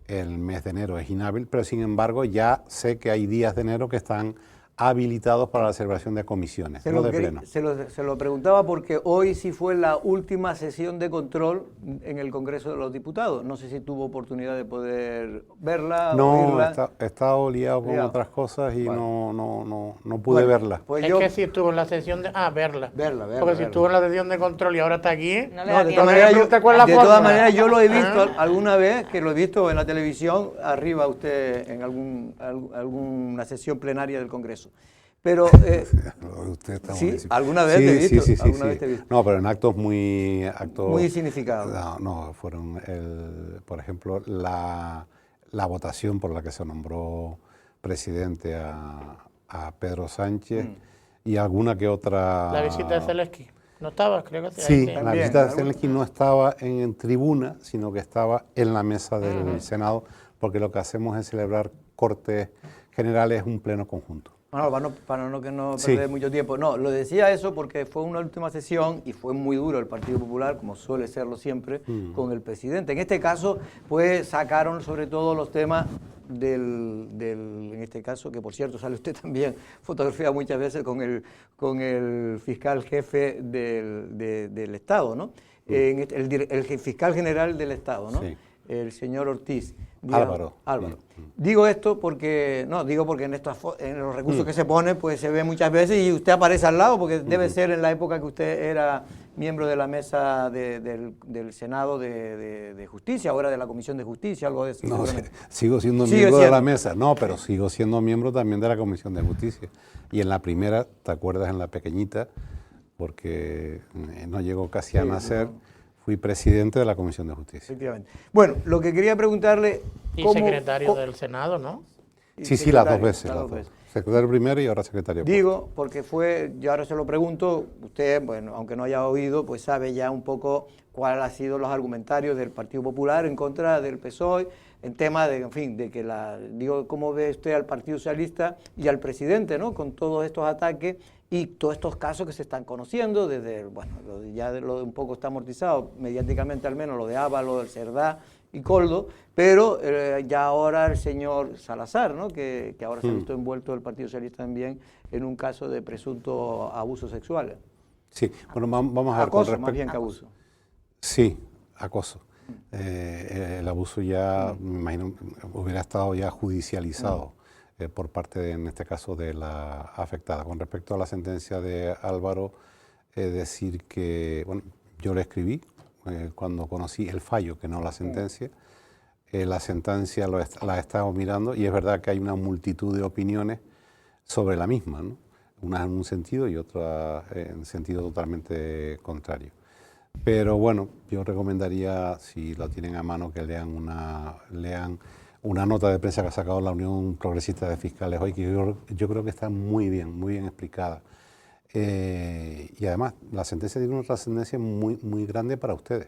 el mes de enero es inhábil, pero sin embargo ya sé que hay días de enero que están habilitados para la celebración de comisiones, no de pleno. Se lo preguntaba porque hoy sí fue la última sesión de control en el Congreso de los Diputados. No sé si tuvo oportunidad de poder verla. No, oírla. he estado liado con otras cosas y no pude verla. Pues es que si estuvo en la sesión de... verla. Porque si estuvo en la sesión de control y ahora está aquí... de todas maneras yo lo he visto alguna vez, que lo he visto en la televisión, arriba usted en alguna sesión plenaria del Congreso. Pero usted está sí, alguna vez te he visto. Vez te he visto. No, pero en actos muy significados. No, fueron por ejemplo la votación por la que se nombró presidente a Pedro Sánchez y alguna que otra. La visita de Zelensky. ¿No estaba? Creo que sí. La visita de Zelensky no estaba en tribuna, sino que estaba en la mesa del Senado, porque lo que hacemos es celebrar Cortes Generales, un pleno conjunto. Para no perder mucho tiempo. No, lo decía eso porque fue una última sesión y fue muy duro el Partido Popular, como suele serlo siempre, con el presidente. En este caso, pues sacaron sobre todo los temas en este caso, que por cierto sale usted también fotografiado muchas veces con el fiscal jefe del Estado, ¿no? El fiscal general del Estado, ¿no? Sí. El señor Ortiz. Álvaro. Digo esto porque en los recursos que se ponen, pues se ve muchas veces y usted aparece al lado, porque debe ser en la época que usted era miembro de la mesa del Senado de Justicia, ahora de la Comisión de Justicia, algo de eso. No, sigo siendo miembro de la mesa, pero sigo siendo miembro también de la Comisión de Justicia. Y en la primera, ¿te acuerdas? En la pequeñita, porque no llegó casi a nacer. Fui presidente de la Comisión de Justicia. Efectivamente. Bueno, lo que quería preguntarle... Y secretario del Senado, ¿no? Sí, las dos veces. Secretario primero y ahora secretario. Digo, porque yo ahora se lo pregunto, usted, bueno, aunque no haya oído, pues sabe ya un poco cuáles han sido los argumentarios del Partido Popular en contra del PSOE, en tema de, en fin, de que cómo ve usted al Partido Socialista y al presidente, ¿no? Con todos estos ataques y todos estos casos que se están conociendo, desde, lo de un poco está amortizado, mediáticamente al menos, lo de Ábalos, el Cerdá y Coldo, pero ya ahora el señor Salazar, ¿no? Que ahora se ha visto envuelto el Partido Socialista también en un caso de presunto abusos sexuales. Sí, bueno, vamos a ver acoso, con respecto... más bien que abuso. Sí, acoso. El abuso ya, me imagino, hubiera estado ya judicializado por parte, en este caso, de la afectada. Con respecto a la sentencia de Álvaro, decir que, bueno, yo le escribí cuando conocí el fallo, que no la sentencia. La sentencia la he estado mirando y es verdad que hay una multitud de opiniones sobre la misma, ¿no? Una en un sentido y otra en sentido totalmente contrario. Pero bueno, yo recomendaría, si lo tienen a mano, que lean una nota de prensa que ha sacado la Unión Progresista de Fiscales hoy, que yo creo que está muy bien explicada. Y además, la sentencia tiene una trascendencia muy grande para ustedes,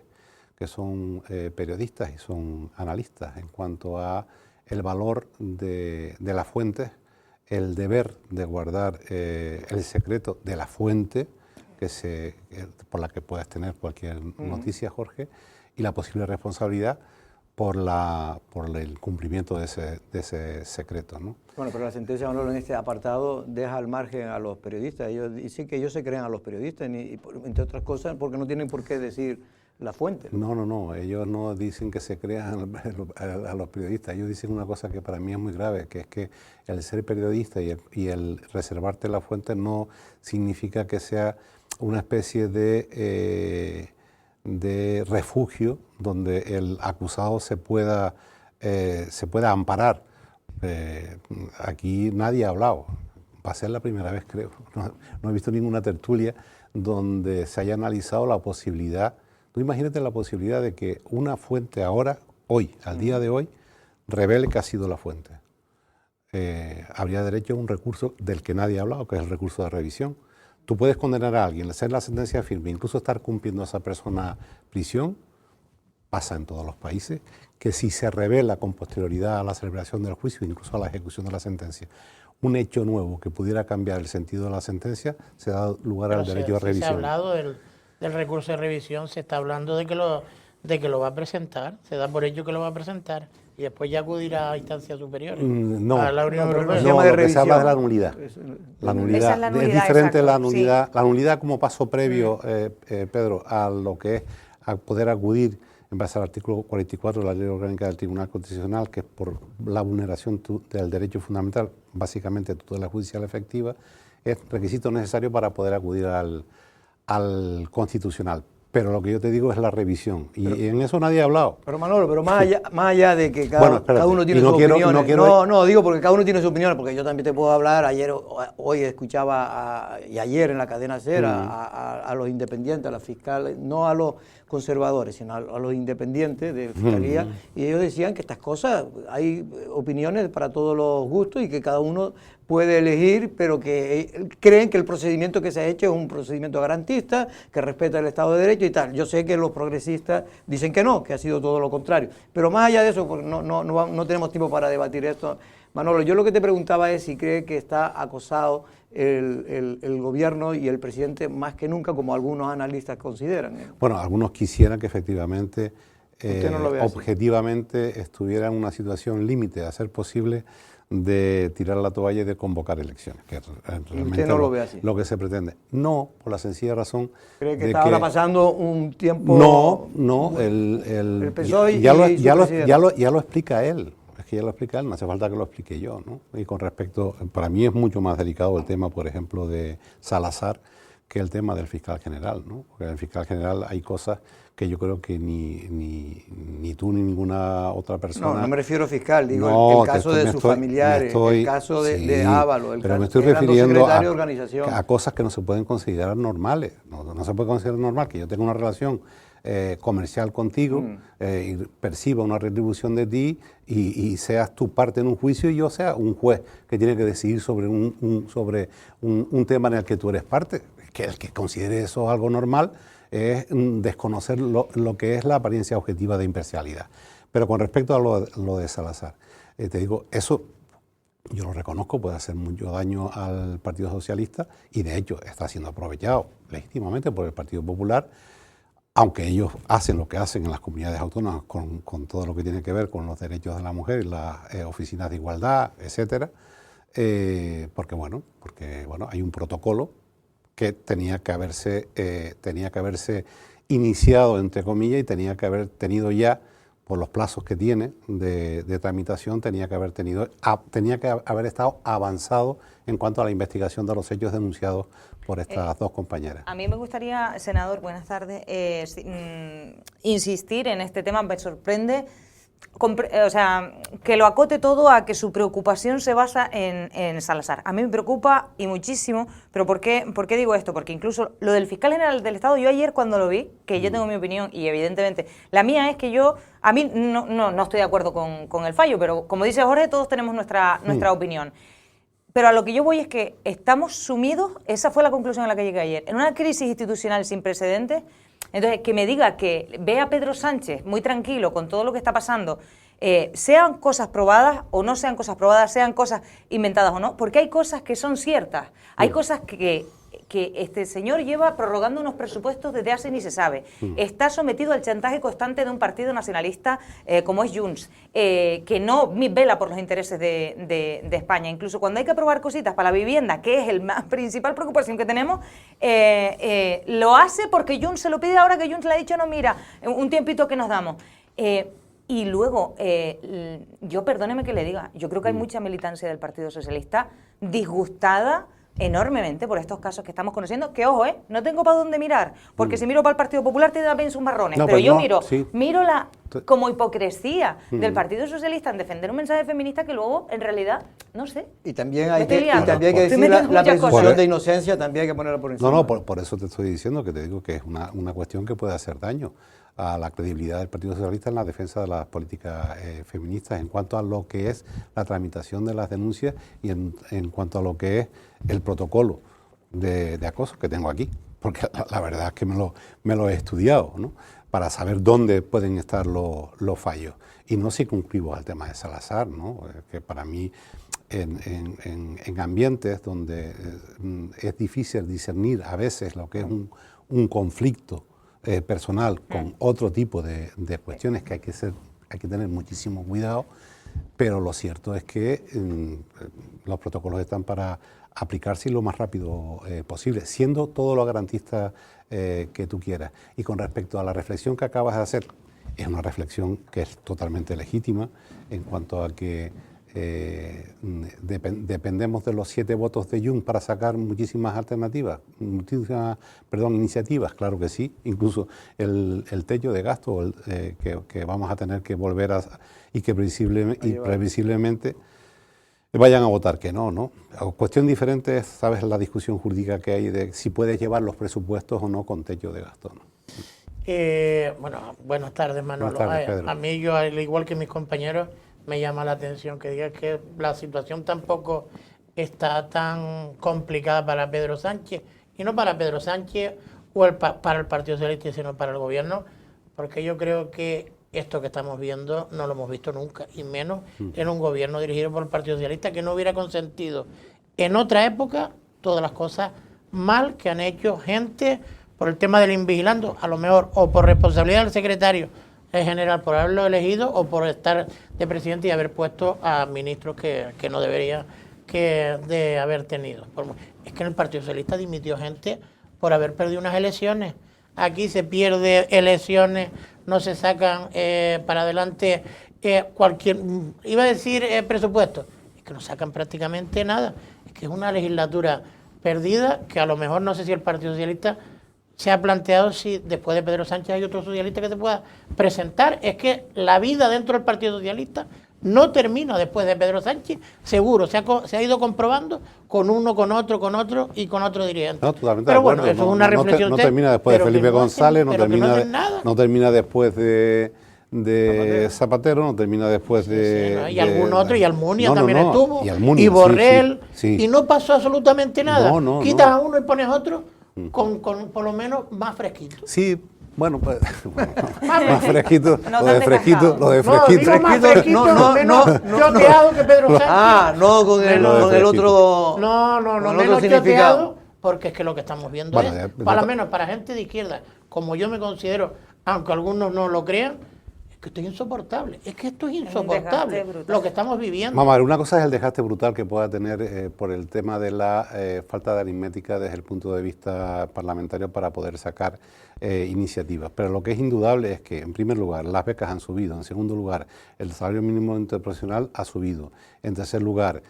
que son periodistas y son analistas, en cuanto a el valor de las fuentes, el deber de guardar el secreto de la fuente, por la que puedas tener cualquier noticia, Jorge, y la posible responsabilidad por el cumplimiento de ese secreto, ¿no? Bueno, pero la sentencia, Manolo, en este apartado deja al margen a los periodistas. Ellos dicen que ellos se crean a los periodistas, entre otras cosas, porque no tienen por qué decir la fuente. No, ellos no dicen que se crean a los periodistas. Ellos dicen una cosa que para mí es muy grave, que es que el ser periodista y el reservarte la fuente no significa que sea una especie de refugio donde el acusado se pueda amparar. Aquí nadie ha hablado, va a ser la primera vez, creo. No he visto ninguna tertulia donde se haya analizado la posibilidad. Tú imagínate la posibilidad de que una fuente hoy, al día de hoy, revele que ha sido la fuente. Habría derecho a un recurso del que nadie ha hablado, que es el recurso de revisión. Tú puedes condenar a alguien, hacer la sentencia firme, incluso estar cumpliendo a esa persona prisión, pasa en todos los países, que si se revela con posterioridad a la celebración del juicio, incluso a la ejecución de la sentencia, un hecho nuevo que pudiera cambiar el sentido de la sentencia, se da lugar al derecho de revisión. Se ha hablado del recurso de revisión, se está hablando de que lo va a presentar, se da por hecho que lo va a presentar. y después ya acudir a instancias superiores. No, a la Unión Europea. no, lo que se habla es de la nulidad. La Esa nulidad, es la nulidad, es diferente exacto, la nulidad, sí. la nulidad como paso previo, Pedro, a lo que es a poder acudir en base al artículo 44 de la Ley Orgánica del Tribunal Constitucional, que es por la vulneración del derecho fundamental, básicamente tutela judicial efectiva, es requisito necesario para poder acudir al Constitucional. Pero lo que yo te digo es la revisión, y en eso nadie ha hablado. Pero Manolo, pero más allá de que cada uno tiene sus opiniones. No, digo porque cada uno tiene sus opiniones, porque yo también te puedo hablar, hoy escuchaba, y ayer en la cadena SER, a los independientes, a la fiscal, no a los conservadores, sino a los independientes de Fiscalía, y ellos decían que estas cosas, hay opiniones para todos los gustos y que cada uno puede elegir, pero que creen que el procedimiento que se ha hecho es un procedimiento garantista, que respeta el Estado de Derecho y tal. Yo sé que los progresistas dicen que no, que ha sido todo lo contrario, pero más allá de eso, porque no tenemos tiempo para debatir esto, Manolo, yo lo que te preguntaba es si cree que está acosado el gobierno y el presidente más que nunca, como algunos analistas consideran. Bueno, algunos quisieran que efectivamente, no lo ve así. objetivamente, estuviera en una situación límite, a ser posible, de tirar la toalla y de convocar elecciones, que es realmente no lo ve así. Lo que se pretende. No, por la sencilla razón ¿Cree que está ahora pasando un tiempo? No, el PSOE ya lo explica él. Es que ya lo explica él, no hace falta que lo explique yo, ¿no? Y con respecto, para mí es mucho más delicado el tema, por ejemplo, de Salazar, que el tema del fiscal general, ¿no? Porque en el fiscal general hay cosas que yo creo que ni tú ni ninguna otra persona... No me refiero a fiscal, digo el caso de sus familiares, el caso de Ávalo, pero me estoy refiriendo a cosas que no se pueden considerar normales. No se puede considerar normal que yo tenga una relación comercial contigo y perciba una retribución de ti y seas tú parte en un juicio y yo sea un juez que tiene que decidir sobre un tema en el que tú eres parte. Que el que considere eso algo normal es desconocer lo que es la apariencia objetiva de imparcialidad. Pero con respecto a lo de Salazar, te digo, eso yo lo reconozco, puede hacer mucho daño al Partido Socialista y de hecho está siendo aprovechado legítimamente por el Partido Popular, aunque ellos hacen lo que hacen en las comunidades autónomas con todo lo que tiene que ver con los derechos de la mujer y las oficinas de igualdad, etcétera, porque hay un protocolo que tenía que haberse iniciado, entre comillas, y tenía que haber tenido ya, por los plazos que tiene de tramitación, tenía que haber estado avanzado en cuanto a la investigación de los hechos denunciados por estas dos compañeras. A mí me gustaría, senador, buenas tardes, insistir en este tema. Me sorprende que lo acote todo a que su preocupación se basa en Salazar. A mí me preocupa y muchísimo, pero ¿por qué digo esto? Porque incluso lo del fiscal general del Estado, yo ayer cuando lo vi, que yo tengo mi opinión y evidentemente la mía es que a mí no estoy de acuerdo con el fallo, pero como dice Jorge, todos tenemos nuestra opinión. Pero a lo que yo voy es que estamos sumidos, esa fue la conclusión a la que llegué ayer, en una crisis institucional sin precedentes. Entonces, que me diga que ve a Pedro Sánchez muy tranquilo con todo lo que está pasando, sean cosas probadas o no sean cosas probadas, sean cosas inventadas o no, porque hay cosas que son ciertas, hay cosas que este señor lleva prorrogando unos presupuestos desde hace ni se sabe, está sometido al chantaje constante de un partido nacionalista como es Junts, que no vela por los intereses de España. Incluso cuando hay que aprobar cositas para la vivienda, que es la principal preocupación que tenemos, lo hace porque Junts se lo pide ahora que Junts le ha dicho, no, mira, un tiempito que nos damos. Y luego, yo perdóneme que le diga, yo creo que hay mucha militancia del Partido Socialista disgustada enormemente por estos casos que estamos conociendo, que ojo, no tengo para dónde mirar, porque si miro para el Partido Popular tiene también sus marrones, pero yo miro la como hipocresía del Partido Socialista en defender un mensaje feminista que luego, en realidad, no sé. Y también hay que decir la presunción de inocencia, también hay que ponerla por encima. Por eso te estoy diciendo que te digo que es una cuestión que puede hacer daño a la credibilidad del Partido Socialista en la defensa de las políticas feministas en cuanto a lo que es la tramitación de las denuncias y en cuanto a lo que es el protocolo de acoso que tengo aquí, porque la verdad es que me lo he estudiado, ¿no? Para saber dónde pueden estar los fallos y no circunscribos al tema de Salazar, ¿no? Que para mí en ambientes donde es difícil discernir a veces lo que es un conflicto personal con otro tipo de cuestiones que hay que ser hay que tener muchísimo cuidado, pero lo cierto es que los protocolos están para aplicarse lo más rápido posible, siendo todo lo garantista que tú quieras. Y con respecto a la reflexión que acabas de hacer, es una reflexión que es totalmente legítima en cuanto a que dependemos de los 7 votos de Jung para sacar muchísimas alternativas, iniciativas, claro que sí, incluso el techo de gasto que vamos a tener que volver a, y que previsiblemente vayan a votar que no, ¿no? Cuestión diferente es, sabes, la discusión jurídica que hay de si puedes llevar los presupuestos o no con techo de gasto, ¿no? Bueno, buenas tardes, Manolo. Buenas tardes, Pedro. A mí, yo, al igual que mis compañeros, me llama la atención que digas que la situación tampoco está tan complicada para Pedro Sánchez, y no para Pedro Sánchez o para el Partido Socialista, sino para el gobierno, porque yo creo que esto que estamos viendo no lo hemos visto nunca, y menos en un gobierno dirigido por el Partido Socialista, que no hubiera consentido en otra época todas las cosas mal que han hecho gente por el tema del invigilando, a lo mejor o por responsabilidad del secretario general por haberlo elegido, o por estar de presidente y haber puesto a ministros que no debería de haber tenido. Es que en el Partido Socialista dimitió gente por haber perdido unas elecciones. Aquí se pierde elecciones, no se sacan para adelante iba a decir presupuesto, es que no sacan prácticamente nada. Es que es una legislatura perdida, que a lo mejor no sé si el Partido Socialista se ha planteado si después de Pedro Sánchez hay otro socialista que se pueda presentar. Es que la vida dentro del Partido Socialista no termina después de Pedro Sánchez, seguro, se ha ido comprobando con uno, con otro y con otro dirigente. No, totalmente. Pero de acuerdo. Bueno, eso es una reflexión. No termina después de Felipe González, no termina después de Zapatero, no termina después de... Y algún otro, y Almunia también estuvo, y Borrell, sí. Y no pasó absolutamente nada. Quitas No. a uno y pones otro con por lo menos más fresquito. Sí, bueno, pues, más fresquito, No lo de fresquito. No, digo más fresquito, menos choteado que Pedro Sánchez. Ah, no con el otro. No, menos choteado, porque es que lo que estamos viendo es, para lo menos para gente de izquierda, como yo me considero, aunque algunos no lo crean, es que esto es insoportable. Es que esto es insoportable, lo que estamos viviendo. Vamos a ver, una cosa es el desgaste brutal que pueda tener por el tema de la falta de aritmética desde el punto de vista parlamentario para poder sacar iniciativas. Pero lo que es indudable es que, en primer lugar, las becas han subido. En segundo lugar, el salario mínimo interprofesional ha subido. En tercer lugar,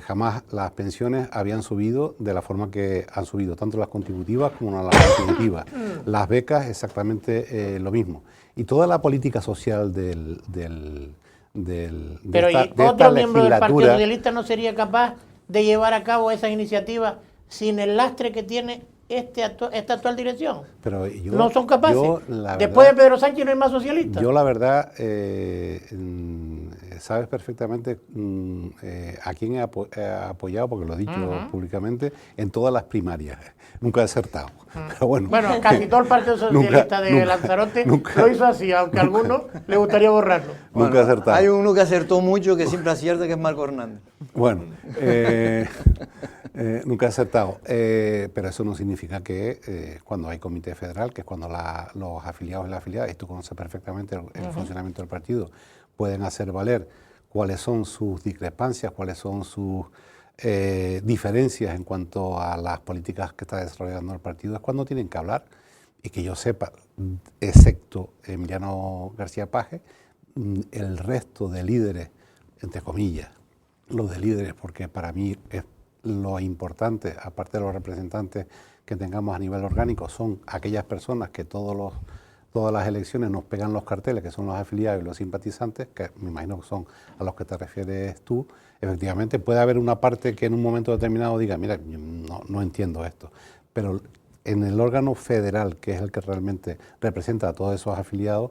jamás las pensiones habían subido de la forma que han subido, tanto las contributivas como las contributivas. Las becas, exactamente lo mismo. Y toda la política social Pero otro miembro del Partido Socialista no sería capaz de llevar a cabo esas iniciativas sin el lastre que tiene esta actual dirección. Pero no son capaces. Después de Pedro Sánchez no hay más socialistas. Yo la verdad, sabes perfectamente a quién he apoyado, porque lo he dicho públicamente, en todas las primarias. Nunca he acertado. Pero bueno, casi todo el Partido Socialista de Lanzarote lo hizo así, aunque a algunos le gustaría borrarlo. Nunca he acertado. Hay uno que acertó mucho, que siempre acierta, que es Marco Hernández. Bueno, nunca he acertado. Pero eso no significa que cuando hay comité federal, que es cuando los afiliados y las afiliadas, y tú conoces perfectamente el funcionamiento del partido, pueden hacer valer cuáles son sus discrepancias, cuáles son sus diferencias en cuanto a las políticas que está desarrollando el partido, es cuando tienen que hablar. Y que yo sepa, excepto Emiliano García Paje, el resto de líderes, entre comillas, los de líderes, porque para mí es lo importante, aparte de los representantes que tengamos a nivel orgánico, son aquellas personas que todas las elecciones nos pegan los carteles, que son los afiliados y los simpatizantes, que me imagino que son a los que te refieres tú. Efectivamente, puede haber una parte que en un momento determinado diga, mira, no entiendo esto, pero en el órgano federal, que es el que realmente representa a todos esos afiliados,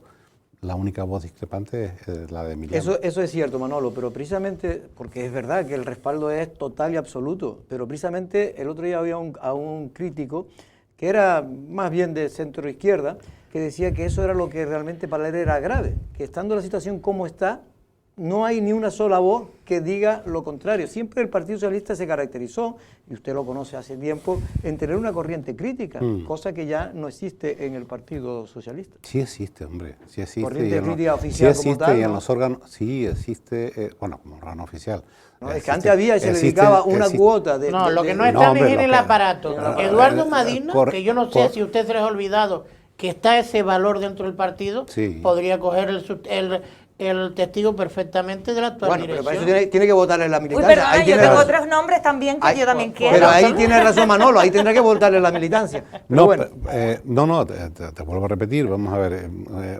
la única voz discrepante es la de Emiliano. Eso es cierto, Manolo, pero precisamente, porque es verdad que el respaldo es total y absoluto, pero precisamente el otro día había a un crítico que era más bien de centro izquierda, que decía que eso era lo que realmente para él era grave, que estando la situación como está, no hay ni una sola voz que diga lo contrario. Siempre el Partido Socialista se caracterizó, y usted lo conoce hace tiempo, en tener una corriente crítica, cosa que ya no existe en el Partido Socialista. Sí existe, hombre, sí existe. Corriente crítica oficial sí como existe, tal, y en ¿no? los órganos, sí existe, bueno, como órgano oficial. No, es que antes había y se le dedicaba una cuota de... No, lo que no de- está no, hombre, es en lo el que- aparato. Eduardo Madina, que yo no sé si usted se les ha olvidado que está ese valor dentro del partido, Sí. podría coger el testigo perfectamente de la actual Bueno, pero para eso dirección. tiene que votarle la Uy, militancia. perdona, Ahí yo tiene tengo razón. otros nombres también que yo también quiero. Pero ahí tiene razón Manolo, ahí tendrá que votarle la militancia. Pero No, bueno, te vuelvo a repetir, vamos a ver,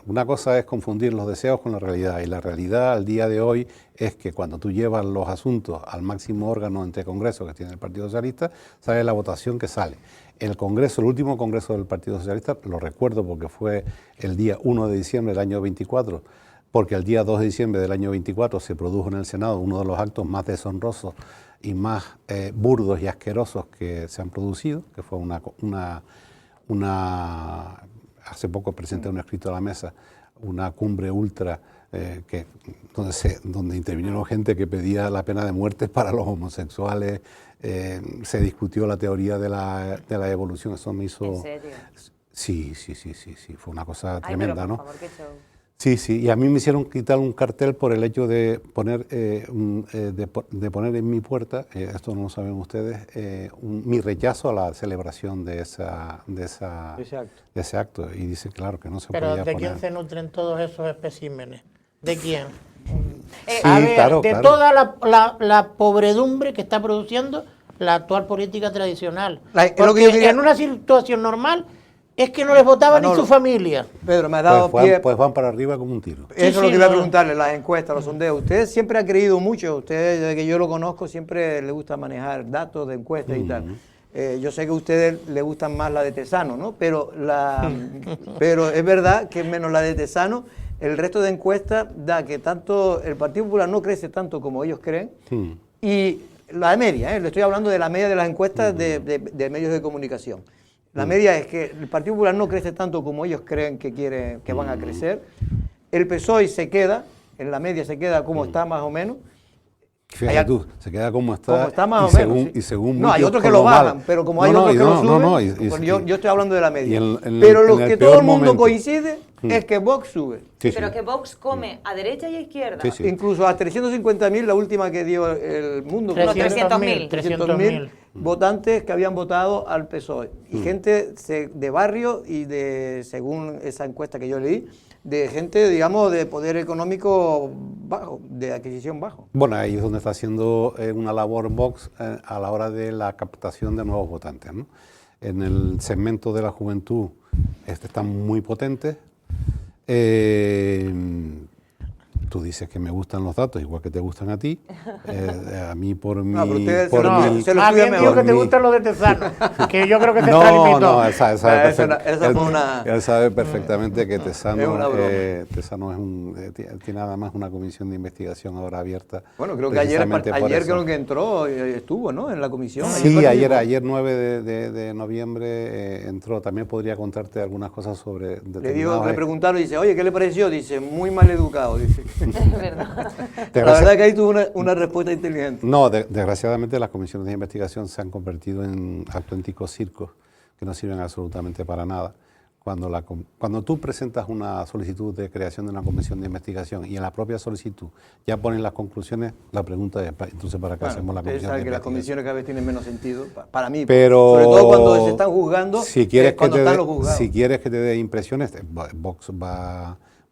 una cosa es confundir los deseos con la realidad, y la realidad al día de hoy es que cuando tú llevas los asuntos al máximo órgano entre congresos que tiene el Partido Socialista, sale la votación que sale. El congreso, el último congreso del Partido Socialista, lo recuerdo porque fue el día 1 de diciembre del año 24, porque el día 2 de diciembre del año 24 se produjo en el Senado uno de los actos más deshonrosos y más burdos y asquerosos que se han producido, que fue hace poco presenté un escrito a la mesa, una cumbre ultra donde intervinieron gente que pedía la pena de muerte para los homosexuales, se discutió la teoría de la evolución, eso me hizo... ¿En serio? Sí, fue una cosa Ay, tremenda, pero, por ¿no? favor, qué show. Sí, y a mí me hicieron quitar un cartel por el hecho de poner, de poner en mi puerta, esto no lo saben ustedes, mi rechazo a la celebración de ese acto. Y dice, claro, que no se Pero podía ¿de poner. quién se nutren todos esos especímenes? ¿De quién? Sí, A ver, claro, de claro. toda la pobredumbre que está produciendo la actual política tradicional. Es lo que Porque yo quería- en una situación normal es que no les votaba ni Manolo. su familia. Pedro, me ha dado pie... Pues van para arriba como un tiro. Eso es lo sí, que iba a no. preguntarle, las encuestas, los sondeos. Usted siempre ha creído mucho, usted desde que yo lo conozco siempre le gusta manejar datos de encuestas y tal. Yo sé que a ustedes le gustan más la de Tesano, ¿no? Pero es verdad que menos la de Tesano, el resto de encuestas da que tanto el Partido Popular no crece tanto como ellos creen, y la media, le estoy hablando de la media de las encuestas de medios de comunicación. La media es que el Partido Popular no crece tanto como ellos creen que van a crecer. El PSOE se queda, en la media se queda como está más o menos. Fíjate tú, se queda como está, Como está más y o menos. según, Sí. y según No, hay muchos otros que con lo mal. bajan, pero como hay otros que lo suben, pues yo estoy hablando de la media. Pero lo que todo el mundo coincide es que Vox sube. Pero que Vox come a derecha y a izquierda. Sí, sí. Incluso a 350.000, la última que dio el mundo. 300.000. 300.000 votantes que habían votado al PSOE. Y gente de barrio y según esa encuesta que yo leí, de gente, digamos, de poder económico bajo, de adquisición bajo. Bueno, ahí es donde está haciendo una labor Vox a la hora de la captación de nuevos votantes, ¿no? En el segmento de la juventud están muy potentes. Tú dices que me gustan los datos, igual que te gustan a ti. A mí por mi... No, pero usted por mi- se lo Más estudia bien digo mejor. que te mi- gustan los de Tesano, que yo creo que se No, extralimitó. él sabe, Esa fue una- él sabe perfectamente que Es Tesano, una broma. Tesano tiene nada más una comisión de investigación ahora abierta. Bueno, creo que ayer precisamente por eso. creo que entró, estuvo, ¿no? En la comisión. Sí, participó. ayer 9 de noviembre entró. También podría contarte algunas cosas sobre Le preguntaron y dice, oye, ¿qué le pareció? Dice, muy mal educado, dice. Es verdad. La verdad que ahí tuvo una respuesta inteligente. No, desgraciadamente las comisiones de investigación se han convertido en auténticos circos que no sirven absolutamente para nada. Cuando tú presentas una solicitud de creación de una comisión de investigación y en la propia solicitud ya ponen las conclusiones, la pregunta es, entonces ¿para qué hacemos la Ustedes comisión de saben que las investigación? comisiones cada vez tienen menos sentido, para mí, Pero sobre todo cuando se están juzgando, si quieres cuando están los juzgados. si quieres que te dé impresiones,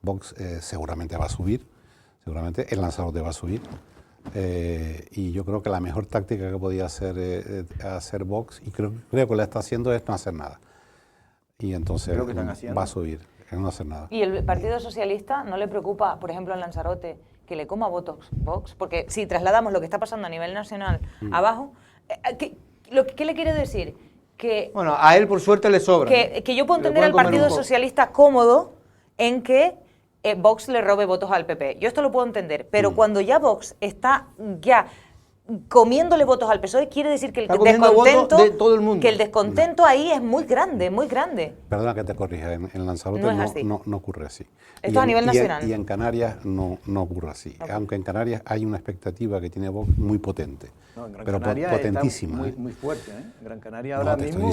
Vox seguramente va a subir, seguramente el Lanzarote va a subir. Y yo creo que la mejor táctica que podía hacer Vox, y creo que la está haciendo, es no hacer nada. Y entonces Creo que están haciendo. va a subir, es no hacer nada. ¿Y el Partido Socialista no le preocupa, por ejemplo, en Lanzarote, que le coma votos Vox? Porque si trasladamos lo que está pasando a nivel nacional abajo, ¿qué le quiere decir? Que, Bueno, a él por suerte le sobra. que yo puedo Le entender pueden al comer Partido un poco. Socialista cómodo en que Vox le robe votos al PP. Yo esto lo puedo entender, pero cuando ya Vox está ya comiéndole votos al PSOE, quiere decir que el Está comiendo descontento, votos de todo el mundo. que el descontento ahí es muy grande, muy grande. Perdona que te corrija, en Lanzarote No es así. no ocurre así. Esto a nivel nacional. Y en Canarias no ocurre así. Okay. Aunque en Canarias hay una expectativa que tiene Vox muy potente, No, en Gran pero Canaria potentísima. está muy fuerte, ¿eh? En Gran Canaria No, ahora te mismo...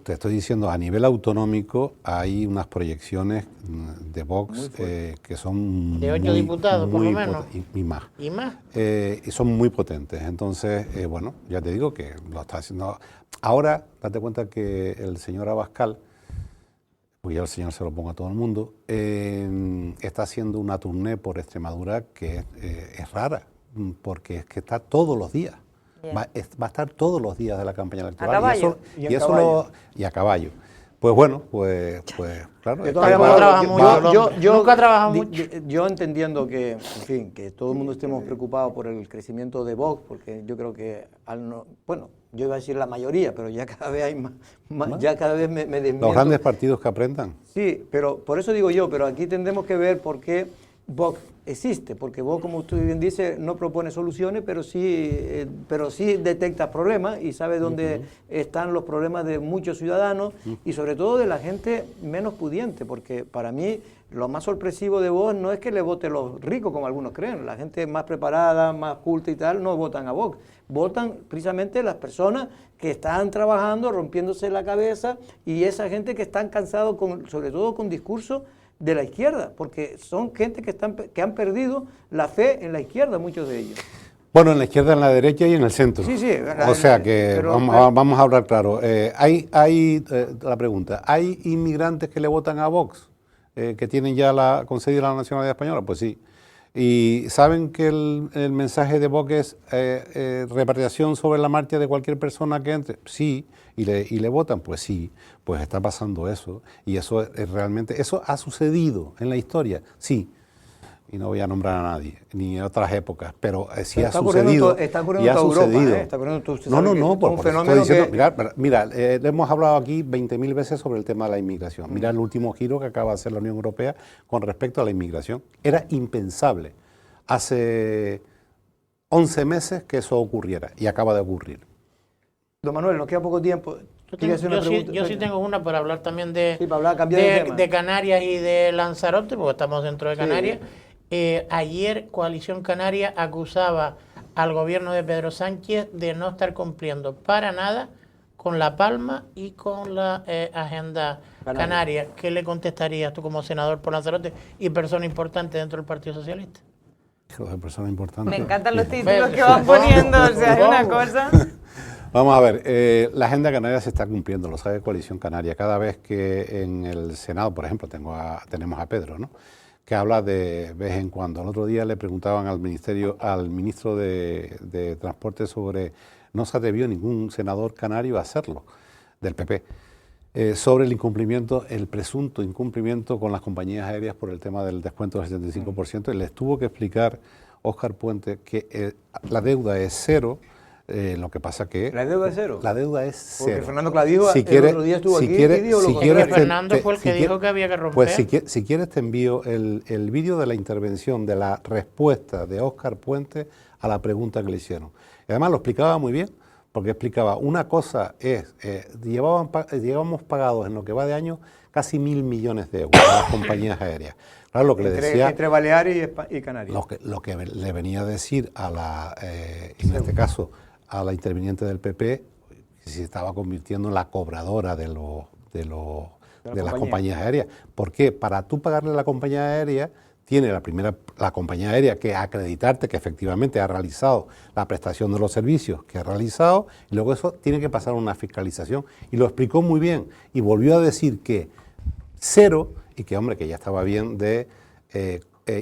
estoy diciendo, a nivel autonómico hay unas proyecciones de Vox que son... De 8 diputados, por lo menos. Y más. ¿Y más? Y son muy potentes. Entonces, bueno, ya te digo que lo está haciendo. Ahora, date cuenta que el señor Abascal, porque ya el señor se lo pongo a todo el mundo, está haciendo una tournée por Extremadura que es rara, porque es que está todos los días. Va a estar todos los días de la campaña electoral. ¿A caballo? Y a caballo. Pues bueno, pues claro. Nunca trabaja mucho. Yo entendiendo que, en fin, que todo el mundo estemos preocupados por el crecimiento de Vox, porque yo creo que, bueno, yo iba a decir la mayoría, pero ya cada vez hay más ya cada vez me desmiento. Los grandes partidos que aprendan. Sí, pero por eso digo yo, pero aquí tendremos que ver por qué Vox existe, porque Vox, como usted bien dice, no propone soluciones, pero sí detecta problemas y sabe dónde están los problemas de muchos ciudadanos y sobre todo de la gente menos pudiente, porque para mí lo más sorpresivo de Vox no es que le voten los ricos, como algunos creen, la gente más preparada, más culta y tal, no votan a Vox, votan precisamente las personas que están trabajando, rompiéndose la cabeza y esa gente que están cansados, sobre todo con discursos de la izquierda, porque son gente que han perdido la fe en la izquierda, muchos de ellos. Bueno, en la izquierda, en la derecha y en el centro. Sí, sí. O sea que vamos a hablar claro. La pregunta, ¿hay inmigrantes que le votan a Vox, que tienen ya concedida la nacionalidad española? Pues sí. ¿Y saben que el mensaje de Vox es repatriación sobre la marcha de cualquier persona que entre? Sí. ¿Y le votan? Pues sí, pues está pasando eso. Y eso es realmente, eso ha sucedido en la historia, sí. Y no voy a nombrar a nadie, ni en otras épocas, pero sí ha sucedido. Está ocurriendo en toda Europa, está ocurriendo No, un fenómeno diciendo, mira, hemos hablado aquí 20.000 veces sobre el tema de la inmigración. Mira el último giro que acaba de hacer la Unión Europea con respecto a la inmigración. Era impensable hace 11 meses que eso ocurriera y acaba de ocurrir. Don Manuel, nos queda poco tiempo. Yo sí tengo una para hablar también cambiar de Canarias y de Lanzarote, porque estamos dentro de Canarias. Ayer Coalición Canaria acusaba al gobierno de Pedro Sánchez de no estar cumpliendo para nada con La Palma y con la agenda canaria. ¿Qué le contestarías tú como senador por Lanzarote y persona importante dentro del Partido Socialista? Hijo de persona importante. Me encantan los títulos que van poniendo, o sea, es una cosa... Vamos a ver, la agenda canaria se está cumpliendo, lo sabe Coalición Canaria. Cada vez que en el Senado, por ejemplo, tenemos a Pedro, ¿no?, que habla de vez en cuando. El otro día le preguntaban al ministro de Transporte sobre, no se atrevió ningún senador canario a hacerlo, del PP, sobre el incumplimiento, el presunto incumplimiento con las compañías aéreas por el tema del descuento del 75%, y les tuvo que explicar Óscar Puente que la deuda es cero. Lo que pasa que... ¿La deuda es cero? La deuda es cero. Porque Fernando Clavijo el otro día estuvo aquí y dijo lo contrario. Fernando fue el que dijo que había que romper. Pues si quieres te envío el vídeo de la intervención, de la respuesta de Óscar Puente a la pregunta que le hicieron. Y además lo explicaba muy bien, porque explicaba, una cosa es, llevamos pagados en lo que va de año casi 1.000 millones de euros a las compañías aéreas. Claro, lo que le decía... Entre Baleares y Canarias. Lo que le venía a decir en este caso, a la interviniente del PP, que se estaba convirtiendo en la cobradora de las compañías aéreas. ¿Por qué? Para tú pagarle a la compañía aérea, tiene la compañía aérea que acreditarte que efectivamente ha realizado la prestación de los servicios que ha realizado, y luego eso tiene que pasar una fiscalización. Y lo explicó muy bien, y volvió a decir que cero, y que, hombre, que ya estaba bien de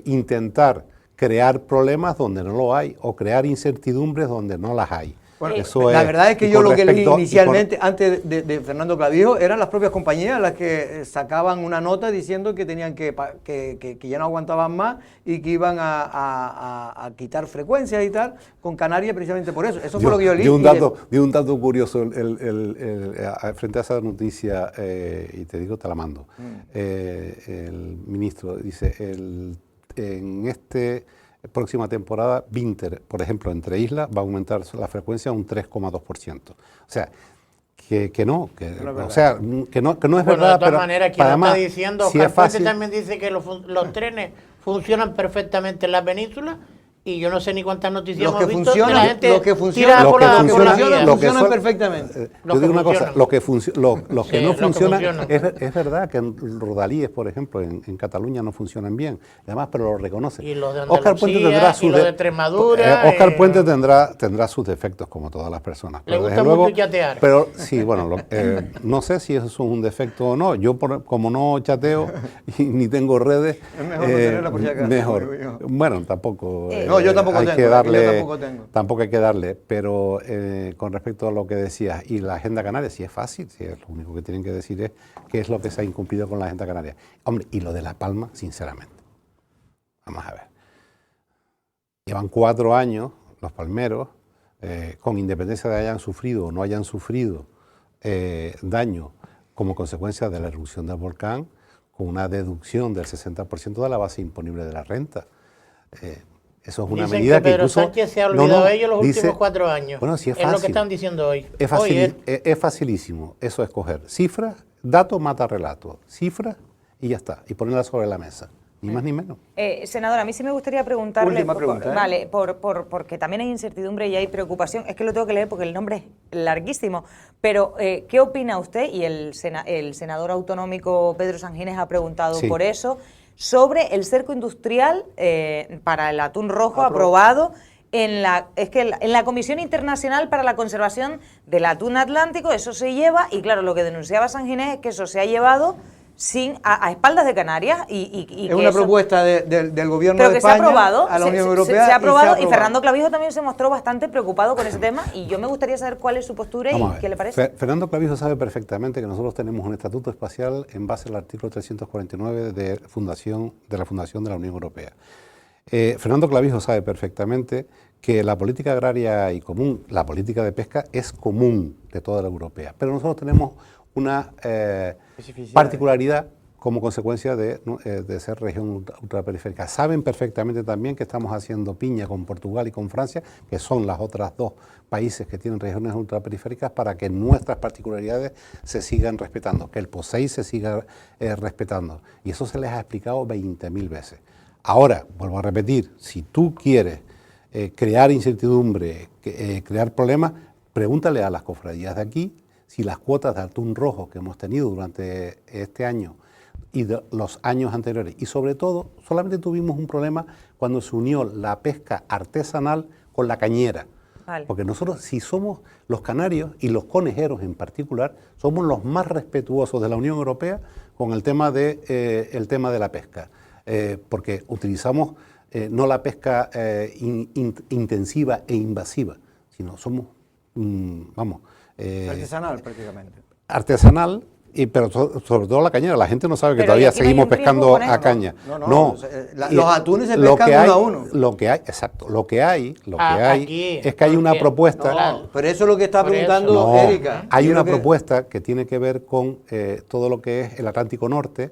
intentar crear problemas donde no lo hay, o crear incertidumbres donde no las hay. Bueno, la verdad es que yo lo que leí inicialmente, antes de Fernando Clavijo, eran las propias compañías las que sacaban una nota diciendo que tenían que ya no aguantaban más y que iban a quitar frecuencias y tal con Canarias precisamente por eso. Eso fue lo que yo leí. Dio un dato curioso frente a esa noticia, y te digo, te la mando. El ministro dice, próxima temporada, Vinter, por ejemplo, entre islas, va a aumentar la frecuencia un 3,2%. O sea, que no es bueno, verdad. De todas maneras, quien además, está diciendo, si Oscar es fácil, Puente también dice que los trenes funcionan perfectamente en la península, y yo no sé ni cuántas noticias Los hemos que visto funcionan, de la gente los que funcionan, tirada por la vía. funcionan perfectamente. Yo digo una cosa, los que no funcionan, funcionan. es verdad que en Rodalíes, por ejemplo, en Cataluña no funcionan bien, además, pero lo reconoce. Y los de Óscar Puente tendrá Andalucía, y los de Extremadura. Óscar Puente tendrá sus defectos, como todas las personas. Le Pero gusta desde luego, mucho chatear. Pero sí, bueno, no sé si eso es un defecto o no. Yo, como no chateo y ni tengo redes, Es mejor no tenerla por si acaso, mejor. digo yo. Bueno, tampoco. No, yo tampoco tengo. Tampoco hay que darle, pero con respecto a lo que decías, y la Agenda Canaria, sí es fácil, sí, lo único que tienen que decir es qué es lo que se ha incumplido con la Agenda Canaria. Hombre, y lo de La Palma, sinceramente. Vamos a ver. Llevan 4 años los palmeros, con independencia de hayan sufrido o no hayan sufrido daño como consecuencia de la erupción del volcán, con una deducción del 60% de la base imponible de la renta. Eso es una Dicen medida que Pedro incluso, Sánchez se ha olvidado de ellos los últimos 4 años. Bueno, sí es lo que fácil. están diciendo hoy. Es facilísimo eso, escoger cifras, dato mata relato, cifras y ya está, y ponerla sobre la mesa, ni más ni menos. Senador, a mí sí me gustaría preguntarle, Última pregunta, vale, porque también hay incertidumbre y hay preocupación, es que lo tengo que leer porque el nombre es larguísimo, pero ¿qué opina usted? Y el senador autonómico Pedro Sanginés ha preguntado por eso, sobre el cerco industrial para el atún rojo aprobado en la Comisión Internacional para la Conservación del Atún Atlántico. Eso se lleva, y claro, lo que denunciaba Sanginés es que eso se ha llevado a espaldas de Canarias. Y es una propuesta del gobierno pero de que España se ha aprobado, a la Unión Europea. Se ha aprobado, y Fernando Clavijo también se mostró bastante preocupado con ese tema, y yo me gustaría saber cuál es su postura y qué le parece. Fernando Clavijo sabe perfectamente que nosotros tenemos un estatuto espacial en base al artículo 349 de la Fundación de la Unión Europea. Fernando Clavijo sabe perfectamente que la política agraria y común, la política de pesca, es común de toda la europea, pero nosotros tenemos una particularidad como consecuencia de ser región ultraperiférica. Saben perfectamente también que estamos haciendo piña con Portugal y con Francia, que son las otras 2 países que tienen regiones ultraperiféricas, para que nuestras particularidades se sigan respetando, que el POSEI se siga respetando. Y eso se les ha explicado 20.000 veces. Ahora, vuelvo a repetir, si tú quieres crear incertidumbre, crear problemas, pregúntale a las cofradías de aquí si las cuotas de atún rojo que hemos tenido durante este año y de los años anteriores, y sobre todo, solamente tuvimos un problema cuando se unió la pesca artesanal con la cañera. Vale. Porque nosotros, si somos los canarios y los conejeros en particular, somos los más respetuosos de la Unión Europea con el tema de la pesca, porque utilizamos no la pesca intensiva e invasiva, sino somos, artesanal prácticamente. Artesanal, pero sobre todo la cañera. La gente no sabe que todavía seguimos pescando a caña. No. Los atunes se pescan uno a uno. Lo que hay es que hay una propuesta. Pero eso es lo que está preguntando Erika. Hay una propuesta que tiene que ver con todo lo que es el Atlántico Norte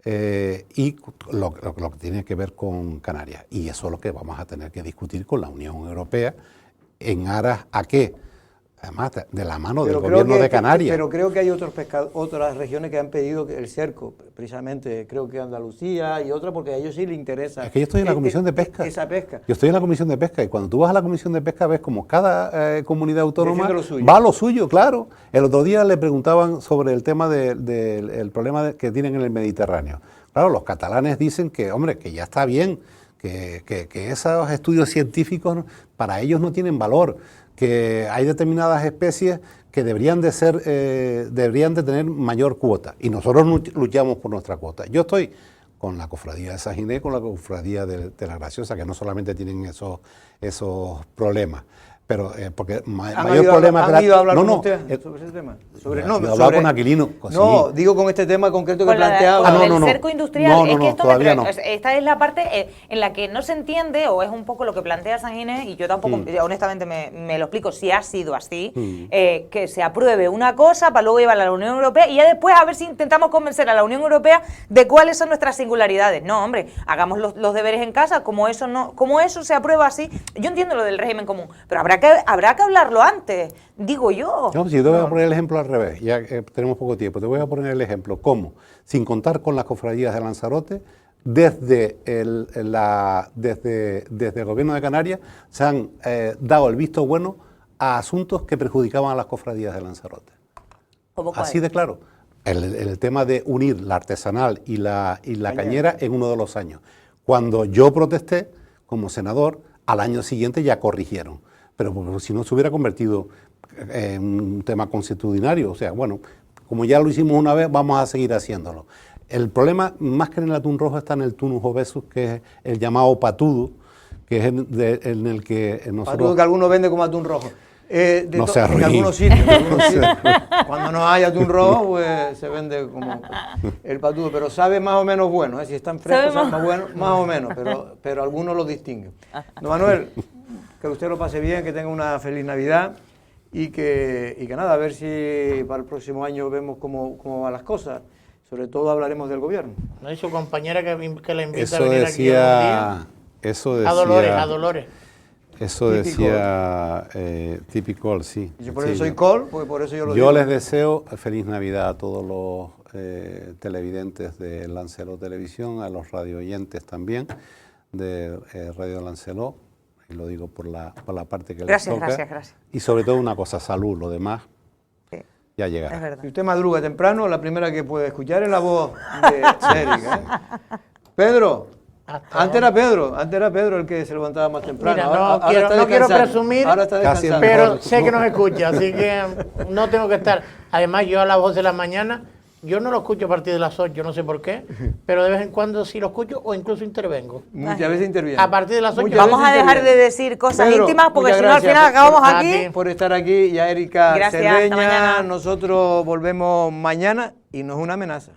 y lo que tiene que ver con Canarias. Y eso es lo que vamos a tener que discutir con la Unión Europea en aras a qué. Además, de la mano del gobierno de Canarias. Pero creo que hay otras regiones que han pedido el cerco, precisamente, creo que Andalucía y otras, porque a ellos sí les interesa. Es que yo estoy en la Comisión de Pesca. Esa pesca. Yo estoy en la Comisión de Pesca, y cuando tú vas a la Comisión de Pesca ves como cada comunidad autónoma va a lo suyo, claro. El otro día le preguntaban sobre el tema del problema que tienen en el Mediterráneo. Claro, los catalanes dicen que, hombre, que ya está bien, que esos estudios científicos para ellos no tienen valor, que hay determinadas especies que deberían de tener mayor cuota, y nosotros luchamos por nuestra cuota. Yo estoy con la cofradía de Sanginés, con la cofradía de la Graciosa, que no solamente tienen esos problemas, Pero porque ¿Han mayor problema ¿Han ido a hablar no, con no, usted sobre ese tema? Sobre, yo hablaba con Aquilino. No, digo con este tema concreto que Con planteaba. el cerco industrial, es que esto todavía no. Esta es la parte en la que no se entiende, o es un poco lo que plantea San Ginés, y yo tampoco, honestamente, me lo explico si ha sido así, que se apruebe una cosa para luego llevarla a la Unión Europea y ya después a ver si intentamos convencer a la Unión Europea de cuáles son nuestras singularidades. No, hombre, hagamos los deberes en casa, como eso se aprueba así. Yo entiendo lo del régimen común, pero habrá que hablarlo antes, digo yo. No, si yo te voy a poner el ejemplo al revés, ya tenemos poco tiempo, te voy a poner el ejemplo, cómo, sin contar con las cofradías de Lanzarote, desde el gobierno de Canarias se han dado el visto bueno a asuntos que perjudicaban a las cofradías de Lanzarote. Así de claro. El tema de unir la artesanal y la cañera en uno de los años. Cuando yo protesté como senador, al año siguiente ya corrigieron. Pero porque si no se hubiera convertido en un tema constitucionario. O sea, bueno, como ya lo hicimos una vez, vamos a seguir haciéndolo. El problema, más que en el atún rojo, está en el tunus obesus, que es el llamado patudo, que es en el que nosotros... Patudo que algunos venden como atún rojo. No se en algunos sitios. Cuando no hay atún rojo, pues se vende como el patudo, pero sabe más o menos bueno, si están frescos sabe más bueno, más o menos, pero algunos los distinguen. Don Manuel, que usted lo pase bien, que tenga una feliz Navidad y que nada, a ver si para el próximo año vemos cómo van las cosas. Sobre todo hablaremos del gobierno. ¿No hay su compañera que la invita eso a venir decía, aquí? Eso decía... A Dolores. Eso decía Typical, sí. Yo por eso soy Col, porque por eso yo lo digo. Yo les deseo feliz Navidad a todos los televidentes de Lancelot Televisión, a los radio oyentes también de Radio Lancelot, y lo digo por la parte que les toca. Gracias. Y sobre todo una cosa, salud, lo demás ya llegará. Es verdad. Si usted madruga temprano, la primera que puede escuchar es la voz de Erika. Pedro. Antes era Pedro el que se levantaba más temprano. Mira, no quiero presumir, ahora está descansando. pero sé que nos escucha, así que no tengo que estar. Además, yo a las 12 de la mañana, yo no lo escucho a partir de las 8, no sé por qué, pero de vez en cuando sí lo escucho o incluso intervengo. Muchas veces interviene. A partir de las 8. Vamos a dejar de decir cosas Pedro, íntimas porque si no al gracias final acabamos aquí. por estar aquí, y a Erika Gracias, Cerdeña. hasta mañana. Nosotros volvemos mañana y no es una amenaza.